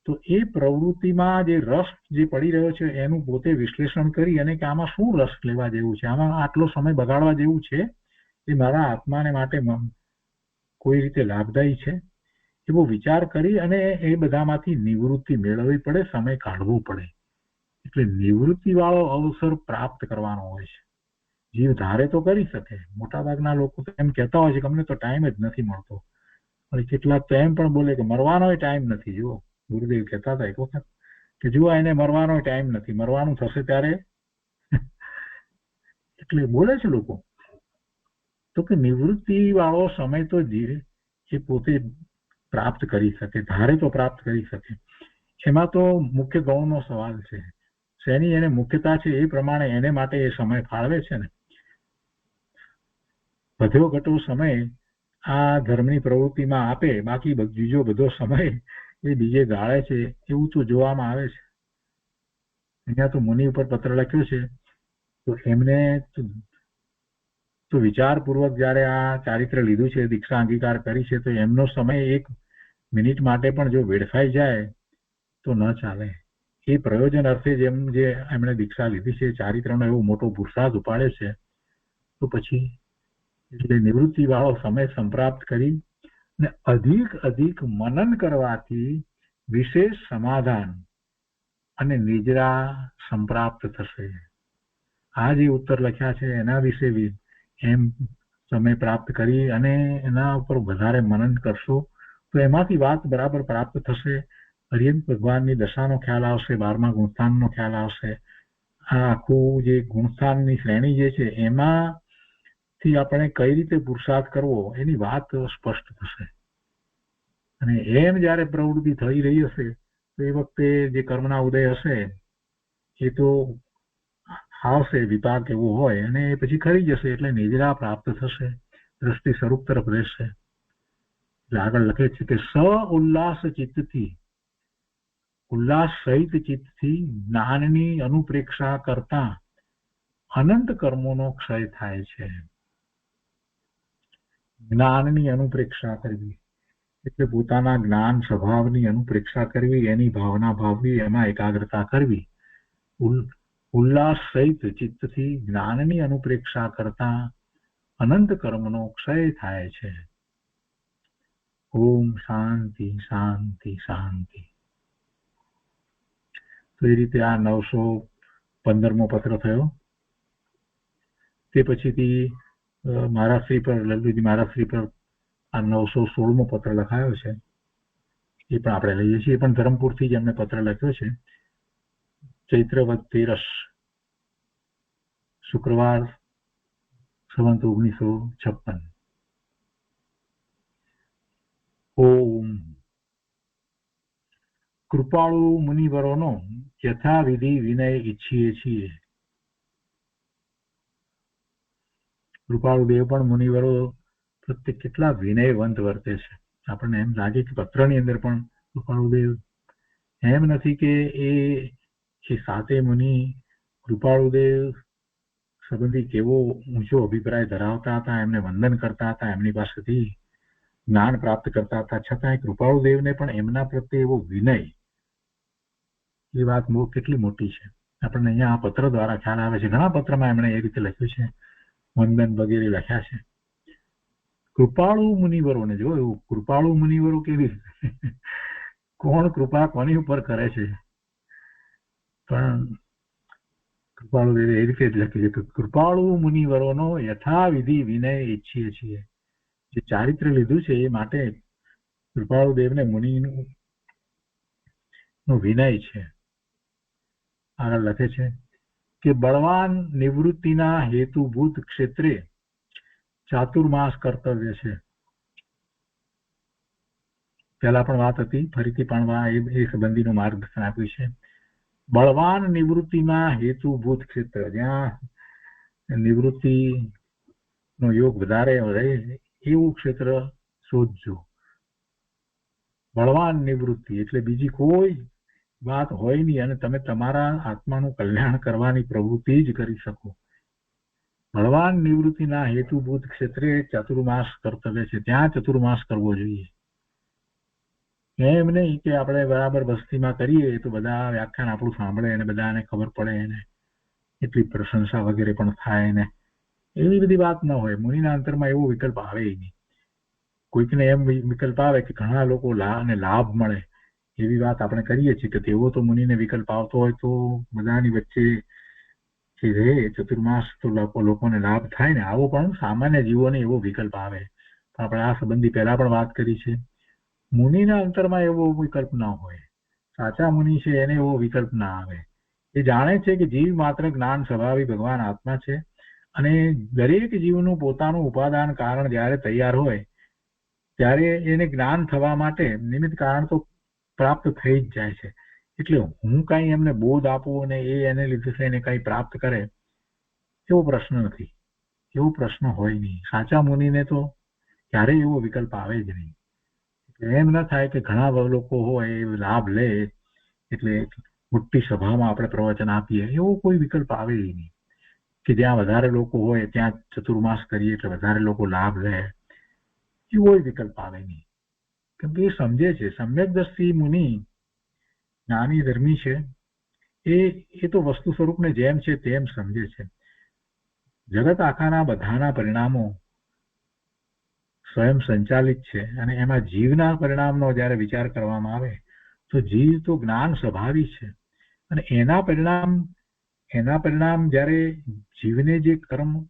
તો એ પ્રવૃત્તિમાં જે રસ જે પડી રહ્યો છે એનું પોતે વિશ્લેષણ કરી અને કે આમાં શું રસ લેવા જેવું છે, આમાં આટલો સમય બગાડવા જેવું છે, એ મારા આત્માને માટે કોઈ રીતે લાભદાયી છે, એવો વિચાર કરી અને એ બધામાંથી નિવૃત્તિ મેળવવી પડે, સમય કાઢવો પડે. એટલે નિવૃત્તિ વાળો અવસર પ્રાપ્ત કરવાનો હોય છે. જીવ ધારે તો કરી શકે. મોટા ભાગના લોકો તો એમ કહેતા હોય છે કે અમને તો ટાઈમ જ નથી મળતો. કેટલાક તો એમ પણ બોલે કે મરવાનો ટાઈમ નથી. જુઓ, ગુરુદેવ કહેતા હતા એક વખત કે જુઓ એને મરવાનો ટાઈમ નથી, મરવાનું થશે ત્યારે. એટલે બોલે છે લોકો તો કે નિવૃત્તિ વાળો સમય તો જીવે એ પોતે પ્રાપ્ત કરી શકે, ધારે તો પ્રાપ્ત કરી શકે. એમાં તો મુખ્ય ગૌણનો સવાલ છે. શેની એને મુખ્યતા છે એ પ્રમાણે એને માટે એ સમય ફાળવે છે ને. બધો ઘટો સમય આ ધર્મની પ્રવૃત્તિમાં આપે, બાકી બીજો બધો સમય એ બીજે ગાળે છે, એવું તો જોવામાં આવે છે. અહીંયા તો મુનિ ઉપર પત્ર લખ્યો છે તો એમને તો વિચારપૂર્વક જયારે આ ચારિત્ર લીધું છે, દીક્ષા અંગીકાર કરી છે, તો એમનો સમય 1 મિનિટ માટે પણ જો વેડફાઈ જાય તો ન ચાલે. એ પ્રયોજન અર્થે જેમ જે એમણે દીક્ષા લીધી છે, ચારિત્રનો એવો મોટો પુરુષાર્થ ઉપાડે છે, તો પછી એટલે નિવૃત્તિ વાળો સમય સંપ્રાપ્ત કરી ને અધિક મનન કરવાથી વિશેષ સમાધાન અને નિજરા સંપ્રાપ્ત થશે. આ જે ઉત્તર લખ્યા છે એના વિશે એમ સમય પ્રાપ્ત કરી અને એના ઉપર વધારે મનન કરશો તો એમાંથી વાત બરાબર પ્રાપ્ત થશે. હરિયંત ભગવાનની દશાનો ખ્યાલ આવશે, 12મા ગુણસ્થાનનો ખ્યાલ આવશે. આ આખું જે ગુણસ્થાનની શ્રેણી જે છે એમાંથી આપણે કઈ રીતે પુરુષાર્થ કરવો એની વાત સ્પષ્ટ થશે. અને એમ જયારે પ્રવૃત્તિ થઈ રહી હશે તો એ વખતે જે કર્મના ઉદય હશે એ તો આવશે, વિપાક એવો હોય, અને એ પછી ખરી જશે. એટલે નિજરા પ્રાપ્ત થશે, દ્રષ્ટિ સ્વરૂપ તરફ રહેશે. એટલે આગળ લખે છે કે સ ઉલ્લાસ ચિત્તથી ઉલ્લાસ સહિત ચિત્તથી જ્ઞાનની અનુપ્રેક્ષા કરતા અનંત કર્મોનો ક્ષય થાય છે. જ્ઞાનની અનુપ્રેક્ષા કરવી એટલે પોતાના જ્ઞાન સ્વભાવની અનુપ્રેક્ષા કરવી, એની ભાવના ભાવવી, એમાં એકાગ્રતા કરવી. ઉલ્લાસ સહિત ચિત્તથી જ્ઞાનની અનુપ્રેક્ષા કરતા અનંત કર્મનો ક્ષય થાય છે. ઓમ શાંતિ શાંતિ શાંતિ. તો એ રીતે આ 915મો પત્ર થયો. તે પછીથી મહારાજશ્રી પર, લલ્લુજી મહારાજશ્રી પર આ 916મો પત્ર લખાયો છે. એ પણ આપણે લઈએ છીએ. એ પણ ધરમપુરથી જ એમને પત્ર લખ્યો છે. ચૈત્રવદ 13 શુક્રવાર સંવત 1956. ઓમ કૃપાળુ મુનિવરોનો યથાવિધિ વિનય ઈચ્છીએ છીએ. કૃપાળુદેવ પણ મુનિવરો પ્રત્યે કેટલા વિનયવંત વર્તે છે. આપણને એમ લાગે કે પત્રની અંદર પણ કૃપાળુદેવ એમ નથી કે એ સાતે મુનિ કૃપાળુદેવ સંબંધી કેવો ઊંચો અભિપ્રાય ધરાવતા હતા, એમને વંદન કરતા હતા, એમની પાસેથી જ્ઞાન પ્રાપ્ત કરતા હતા, છતાં કૃપાળુદેવને પણ એમના પ્રત્યે એવો વિનય, એ વાત કેટલી મોટી છે. આપણને અહીંયા આ પત્ર દ્વારા ખ્યાલ આવે છે. ઘણા પત્રમાં એમણે એ રીતે લખ્યું છે, વંદન વગેરે લખ્યા છે. કૃપાળુ મુનિવરોને જો, એવું કૃપાળુ મુનિવરો કેવી રીતે, કોણ કૃપા કોની ઉપર કરે છે, પણ કૃપાળુદેવે એ રીતે જ લખ્યું છે કે કૃપાળુ મુનિવરોનો યથાવિધિ વિનય ઈચ્છીએ છીએ. જે ચારિત્ર લીધું છે એ માટે કૃપાળુદેવને મુનિનો વિનય છે. આગળ લખે છે કે બળવાન નિવૃત્તિના હેતુભૂત ક્ષેત્રે ચાતુર્માસ કર્તવ્ય છે. પહેલા પણ વાત હતી, ફરીથી પણ એ સંબંધીનું માર્ગદર્શન આપ્યું છે. બળવાન નિવૃત્તિના હેતુભૂત ક્ષેત્ર, જ્યાં નિવૃત્તિનો યોગ વધારે રહે એવું ક્ષેત્ર શોધજો. બળવાન નિવૃત્તિ એટલે બીજી કોઈ વાત હોય નહીં અને તમે તમારા આત્માનું કલ્યાણ કરવાની પ્રવૃત્તિ જ કરી શકો. બળવાન નિવૃત્તિના હેતુભૂત ક્ષેત્રે ચતુર્માસ કર્તવ્ય છે. ત્યાં ચતુર્માસ કરવો જોઈએ. એમ નહીં કે આપણે બરાબર વસ્તીમાં કરીએ તો બધા વ્યાખ્યાન આપણું સાંભળે અને બધાને ખબર પડે ને એટલી પ્રશંસા વગેરે પણ થાય ને એવી બધી વાત ન હોય. મુનિના અંતરમાં એવો વિકલ્પ આવે નહીં. કોઈકને એમ વિકલ્પ આવે કે ઘણા લોકો લાભ મળે એવી વાત આપણે કરીએ છીએ કે તેવો તો મુનિને વિકલ્પ આવતો હોય તો બધાની વચ્ચે કે રે ચતુર્માસ તો લોકોને લાભ થાય ને, આવો પણ સામાન્ય જીવોને એવો વિકલ્પ આવે. તો આપણે આ સંબંધી પહેલા પણ વાત કરી છે. મુનિના અંતરમાં એવો વિકલ્પ ના હોય. સાચા મુનિ છે એને એવો વિકલ્પ ના આવે. એ જાણે છે કે જીવ માત્ર જ્ઞાન સ્વભાવી ભગવાન આત્મા છે અને દરેક જીવનું પોતાનું ઉપાદાન કારણ જ્યારે તૈયાર હોય ત્યારે એને જ્ઞાન થવા માટે નિમિત્ત કારણ તો પ્રાપ્ત થઈ જ જાય છે. એટલે હું કઈ એમને બોધ આપું અને એ એને લીધે થઈને કઈ પ્રાપ્ત કરે એવો પ્રશ્ન નથી. એવો પ્રશ્ન હોય નહીં. સાચા મુનિને તો ક્યારેય એવો વિકલ્પ આવે જ નહીં. એમ ન થાય કે ઘણા લોકો હોય એ લાભ લે એટલે મોટી સભામાં આપણે પ્રવચન આપીએ, એવો કોઈ વિકલ્પ આવે નહીં. કે જ્યાં વધારે લોકો હોય ત્યાં ચતુર્માસ કરીએ એટલે વધારે લોકો લાભ લે, એવો વિકલ્પ આવે નહીં. કેમ કે એ સમજે છે, સમ્યક દ્રષ્ટિ મુનિ જ્ઞાની ધર્મી છે, એ તો વસ્તુ સ્વરૂપને જેમ છે તેમ સમજે છે. જગત આખાના બધાના પરિણામો સ્વયં સંચાલિત છે અને એમાં જીવના પરિણામનો જ્યારે વિચાર કરવામાં આવે તો જીવ તો જ્ઞાન સ્વભાવી છે અને એના પરિણામ જ્યારે જીવને જે કર્મની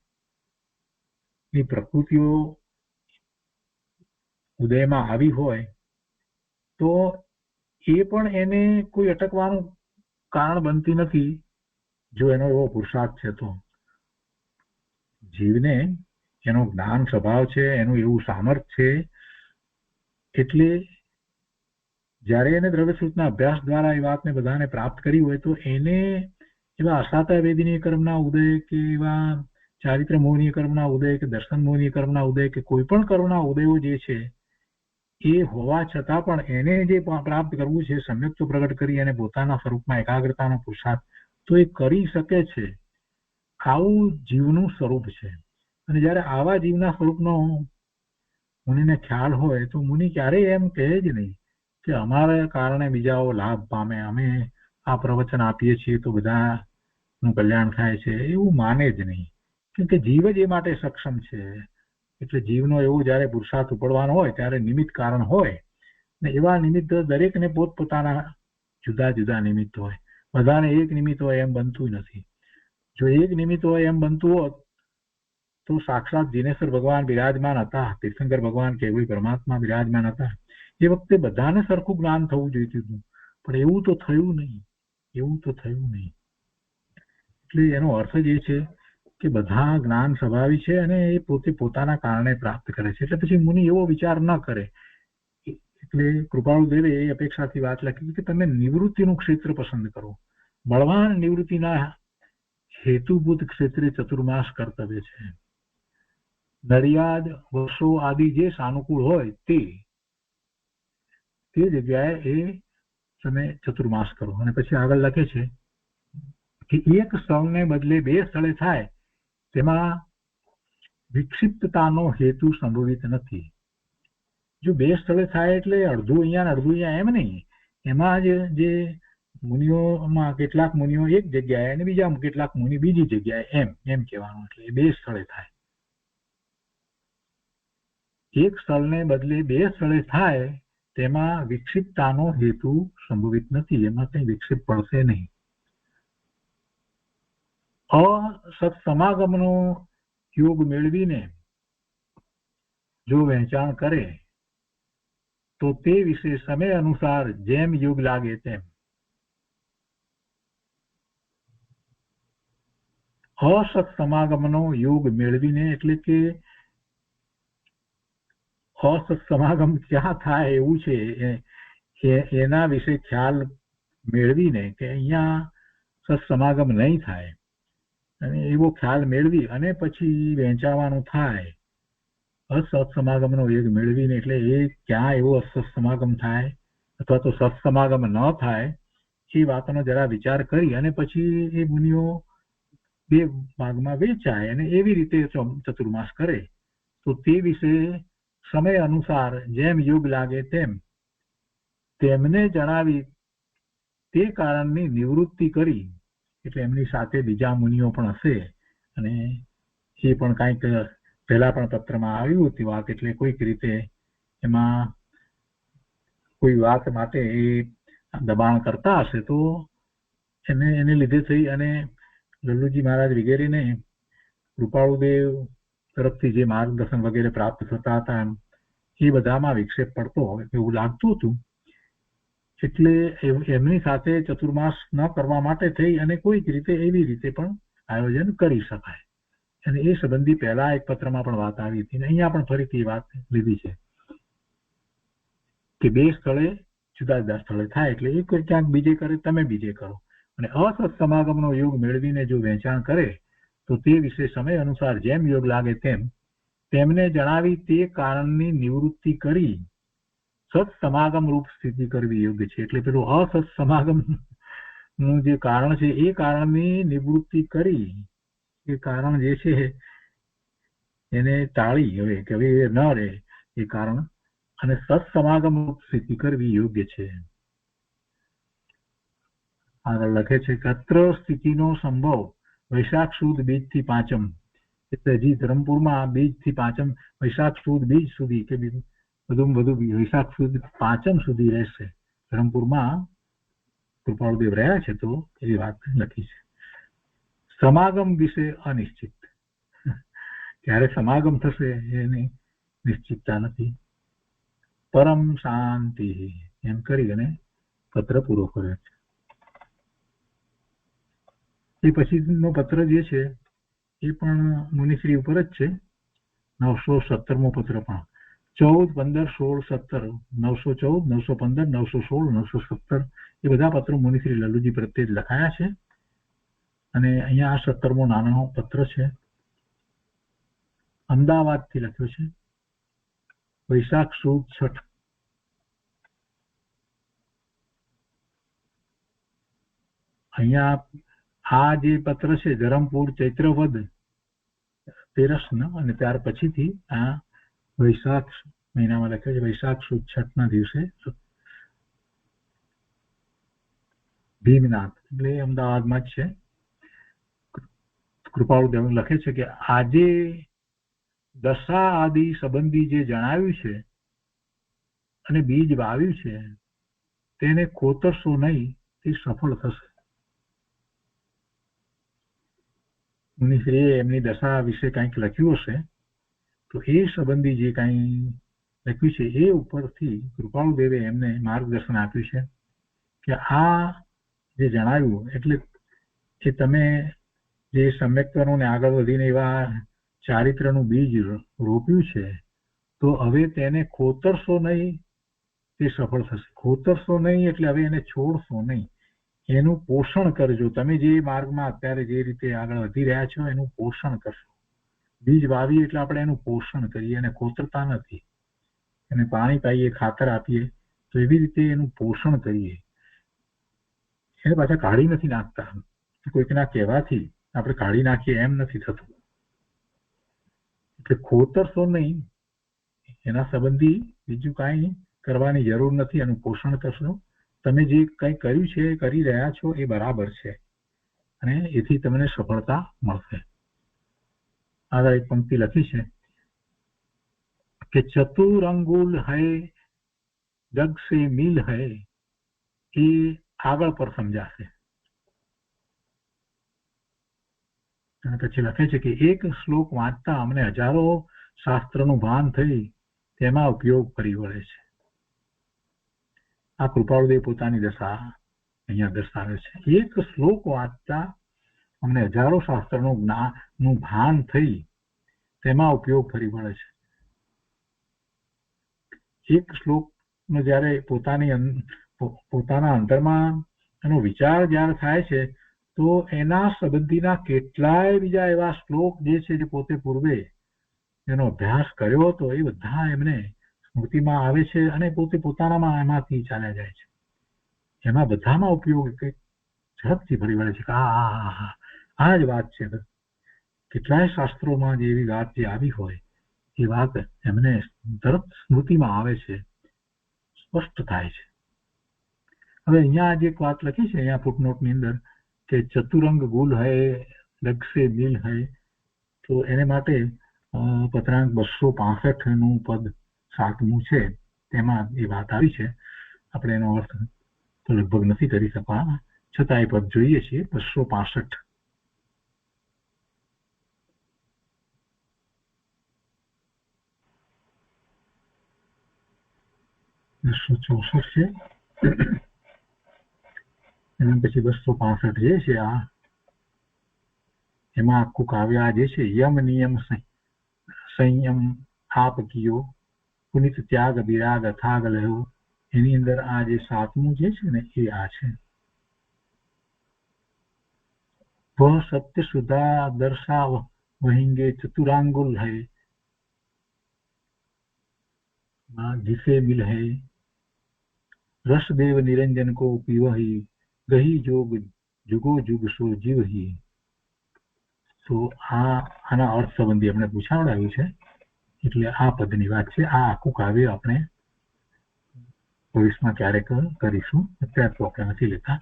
પ્રકૃતિઓ ઉદયમાં આવી હોય તો એ પણ એને કોઈ અટકવાનું કારણ બનતી નથી. જો એનો એવો પુરુષાર્થ છે તો જીવને એનો જ્ઞાન સ્વભાવ છે, એનું એવું સામર્થ્ય છે, એટલે જ્યારે એને દ્રવ્યસૂચના અભ્યાસ દ્વારા એ વાતને બધાને પ્રાપ્ત કરી હોય તો એને એવા અસાતા વેદનીય કર્મના ઉદય કે એવા ચારિત્ર મોહનીય કર્મના ઉદય કે દર્શન મોહનીય કર્મના ઉદય કે કોઈ પણ કર્મના ઉદયો જે છે એ હોવા છતાં પણ એને જે પ્રાપ્ત કરવું છે સમ્યક્ત્વ પ્રગટ કરી અને પોતાના સ્વરૂપમાં એકાગ્રતાનો પુરુષાર્થ તો એ કરી શકે છે. આવું જીવનું સ્વરૂપ છે. અને જયારે આવા જીવના સ્વરૂપનો મુનિને ખ્યાલ હોય તો મુનિ ક્યારેય એમ કહે જ નહીં કે અમારા કારણે બીજાઓ લાભ પામે, અમે આ પ્રવચન આપીએ છીએ તો બધાનું કલ્યાણ થાય છે, એવું માને જ નહીં. કેમ કે જીવ જ એ માટે સક્ષમ છે. એટલે જીવનો એવો જયારે પુરુષાર્થ ઉપડવાનો હોય ત્યારે નિમિત્ત કારણ હોય ને એવા નિમિત્ત દરેકને પોતપોતાના જુદા જુદા નિમિત્ત હોય. બધાને એક નિમિત્ત હોય એમ બનતું નથી. જો એક નિમિત્ત હોય એમ બનતું હોત તો સાક્ષાત જીનેશ્વર ભગવાન બિરાજમાન હતા, તીર્થંકર ભગવાન કે કોઈ પરમાત્મા બિરાજમાન હતા, એ વખતે બધાને સરખું જ્ઞાન થવું જોઈતું હતું. પણ એવું તો થયું નહીં. એટલે એનો અર્થ જ એ છે કે બધા જ્ઞાન સ્વભાવી છે અને એ પોતે પોતાના કારણે પ્રાપ્ત કરે છે. એટલે પછી મુનિ એવો વિચાર ન કરે. એટલે કૃપાળુદેવે એ અપેક્ષાથી વાત લખી કે તમે નિવૃત્તિનું ક્ષેત્ર પસંદ કરો. બળવાન નિવૃત્તિના હેતુભૂત ક્ષેત્રે ચતુર્માસ કર્તવ્ય છે. નડિયાદ વર્ષો આદિ જે સાનુકૂળ હોય તે જગ્યાએ એ તમે ચતુર્માસ કરો. અને પછી આગળ લખે છે કે એક સ્થળને બદલે બે સ્થળે થાય તેમાં વિક્ષિપ્તતાનો હેતુ સંભવિત નથી. જો બે સ્થળે થાય એટલે અડધું અહીંયા અડધું અહીંયા એમ નહીં. એમાં જે મુનિઓમાં કેટલાક મુનિઓ એક જગ્યાએ અને બીજા કેટલાક મુનિ બીજી જગ્યાએ એમ કહેવાનું. એટલે બે સ્થળે થાય. એક સ્થળને બદલે બે સ્થળે થાય તેમાં વિક્ષિપ્તતાનો હેતુ સંભવિત નથી. એમાં કઈ વિક્ષિપ્ત પડશે નહીં. અસત્સમાગમનો યોગ મેળવીને જો વહેંચાણ કરે તો તે વિશે સમય અનુસાર જેમ યોગ લાગે તેમ. અસત્સમાગમનો યોગ મેળવીને એટલે કે અસત્સમાગમ ક્યાં થાય એવું છે એના વિશે ખ્યાલ મેળવીને કે અહીંયા સત્સમાગમ નહીં થાય અને એવો ખ્યાલ મેળવી અને પછી વહેંચાવાનું થાય. અસત્સમાગમનો યોગ મેળવીને એટલે એ ક્યાં એવો અસત્સમાગમ થાય અથવા તો સત્સમાગમ ન થાય એ વાતનો જરા વિચાર કરી અને પછી એ મુનિઓ બે ભાગમાં વેચાય અને એવી રીતે ચતુર્માસ કરે તો તે વિશે સમય અનુસાર જેમ યોગ લાગે તેમને જણાવી તે કારણની નિવૃત્તિ કરી. એટલે એમની સાથે બીજા મુનિઓ પણ હશે અને એ પણ કાંઈક પહેલા પણ પત્રમાં આવ્યું હતી વાત. એટલે કોઈક રીતે એમાં કોઈ વાત માટે એ દબાણ કરતા હશે તો એને લીધે થઈ અને લલ્લુજી મહારાજ વગેરેને કૃપાળુદેવ તરફથી જે માર્ગદર્શન વગેરે પ્રાપ્ત થતા હતા એ બધામાં વિક્ષેપ પડતો એવું લાગતું હતું. એટલે એમની સાથે ચતુર્માસ ન કરવા માટે થઈ અને કોઈક રીતે એવી રીતે પણ આયોજન કરી શકાય. અને એ સંબંધી પહેલા એક પત્રમાં પણ વાત આવી હતી. અહીંયા પણ ફરીથી વાત લીધી છે કે બે સ્થળે જુદા જુદા સ્થળે થાય એટલે એ ક્યાંક બીજે કરે તમે બીજે કરો. અને અસત્સમાગમનો યોગ મેળવીને જો વહેંચાણ કરે તો તે વિશે સમય અનુસાર જેમ યોગ લાગે તેમને જણાવી તે કારણની નિવૃત્તિ કરી સત્સમાગમ રૂપ સ્થિતિ કરવી યોગ્ય છે. એટલે પેલું અસત્સમાગમ નું જે કારણ છે એ કારણની નિવૃત્તિ કરી એ કારણ જે છે એને ટાળી હવે કે હવે ન રહે એ કારણ અને સત્સમાગમ રૂપ સ્થિતિ કરવી યોગ્ય છે. આગળ લખે છે કે અત્ર સ્થિતિનો સંભવ વૈશાખ સુદ બીજ થી પાંચમ. એટલે હજી ધરમપુરમાં બીજ થી પાંચમ વૈશાખ સુદ બીજ સુધી કે બધું વૈશાખ સુદ પાંચમ સુધી રહેશે. ધરમપુરમાં કૃપાળુદેવ રહ્યા છે તો એવી વાત લખી છે. સમાગમ વિશે અનિશ્ચિત. ક્યારે સમાગમ થશે એની નિશ્ચિતતા નથી. પરમ શાંતિ એમ કરી અને પત્ર પૂરો કર્યો છે. એ પછીનો પત્ર જે છે એ પણ મુનિશ્રી ઉપર જ છે. 917મો પત્ર પણ 14, 15, 16, 17 914, 915, 916, 917 એ બધા પત્રો મુનિશ્રી લલ્લુજી પ્રત્યે જ લખાયા છે. અને અહીંયા આ 17મો નાનો પત્ર છે. અમદાવાદથી લખ્યો છે. વૈશાખ સુદ છઠ અહીંયા આ જે પત્ર છે ધરમપુર ચૈત્રવદ તેરસનો અને ત્યાર પછીથી આ વૈશાખ મહિનામાં લખે છે વૈશાખ સુદ છઠના દિવસે ભીમનાથ એટલે અમદાવાદમાં જ છે. કૃપાળુદેવ લખે છે કે આજે દશા આદિ સંબંધી જે જણાવ્યું છે અને બીજ વાવ્યું છે તેને કોતરશો નહીં, તે સફળ થશે. મુનિશ્રીએ એમની દશા વિશે કંઈક લખ્યું હશે તો એ સંબંધી જે કંઈ લખ્યું છે એ ઉપરથી કૃપાળુદેવે એમને માર્ગદર્શન આપ્યું છે કે આ જે જણાવ્યું એટલે કે તમે જે સમ્યક્તરોને આગળ વધીને એવા ચારિત્રનું બીજ રોપ્યું છે તો હવે તેને ખોતરશો નહીં, તે સફળ થશે. ખોતરશો નહીં એટલે હવે એને છોડશો નહીં, એનું પોષણ કરજો. તમે જે માર્ગમાં અત્યારે જે રીતે આગળ વધી રહ્યા છો એનું પોષણ કરશો. બીજ વાવીએ એટલે આપણે એનું પોષણ કરીએ, એને ખોતરતા નથી, એને પાણી પાઈએ, ખાતર આપીએ, તો એવી રીતે એનું પોષણ કરીએ. એને પાછા કાઢી નથી નાખતા. કોઈકના કહેવાથી આપણે કાઢી નાખીએ એમ નથી થતું. એટલે ખોતરશો નહીં, એના સંબંધી બીજું કાંઈ કરવાની જરૂર નથી, એનું પોષણ કરશો. તમે જે કંઈ કર્યું છે કરી રહ્યા છો એ બરાબર છે અને એથી તમને સફળતા મળશે. આગળ એક પંક્તિ લખી છે કે ચતુર અંગુલ હૈ જગ સે મિલ હૈ, એ આગળ પર સમજાશે. અને પછી લખે છે કે એક શ્લોક વાંચતા અમને હજારો શાસ્ત્રનું ભાન થઈ તેમાં ઉપયોગ કરી વળે છે. આ કૃપાળુદેવ પોતાની દશા અહીંયા દર્શાવે છે. એક શ્લોક વાંચતા અમને હજારો શાસ્ત્રનું ભાન થઈ તેમાં ઉપયોગ કરી વળે છે. એક શ્લોકનો જ્યારે પોતાના અંતરમાં એનો વિચાર જ્યારે થાય છે તો એના સંબંધીના કેટલાય બીજા એવા શ્લોક જે છે જે પોતે પૂર્વે એનો અભ્યાસ કર્યો હતો એ બધા એમને સ્મૃતિમાં આવે છે અને પોતે પોતાનામાં એમાંથી ચાલ્યા જાય છે. એમાં બધામાં ઉપયોગ ઝડપથી ફરી વળે છે કે આ જ વાત છે. કેટલાય શાસ્ત્રોમાં જે એવી વાત જે આવી હોય એ વાત એમને તરત સ્મૃતિમાં આવે છે, સ્પષ્ટ થાય છે. હવે અહીંયા જે એક વાત લખી છે અહીંયા ફૂટનોટની અંદર કે ચતુરંગ ગુલ હૈ લગ સે મિલ હૈ, તો એને માટે પત્રાંક 265 નું પદ 7મું છે તેમાં એ વાત આવી છે. આપણે એનો અર્થ તો લગભગ નથી કરી શકવા, છતાં એ પદ જોઈએ છીએ. 265 264 છે એના પછી 265 જે છે આ એમાં આખું કાવ્ય જે છે યમ નિયમ સંયમ આપ કિયો પુનિત ત્યાગ વિરાગ અથાગ લયો, એની અંદર આ જે 7મું જે છે ને એ આ છે. વહ સત્ય સુધા દર્શાવ વહિંગે ચતુરાંગુલ હૈ जिसे मिल है रसदेव निरंजन को पीवही गही जोग जुगो जुग सो जीवही. તો આના અર્થ સંબંધી આપણે પૂછાવડાવ્યું છે એટલે આ પદની વાત છે. આ આખું કાવ્ય આપણે ભવિષ્યમાં ક્યારેક કરીશું, અત્યારે તો આપણે નથી લેતા.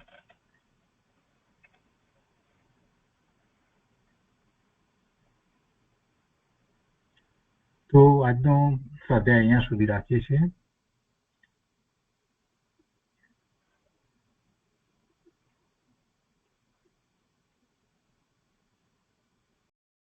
તો આજનો સ્વાધ્યાય અહીંયા સુધી રાખીએ છીએ.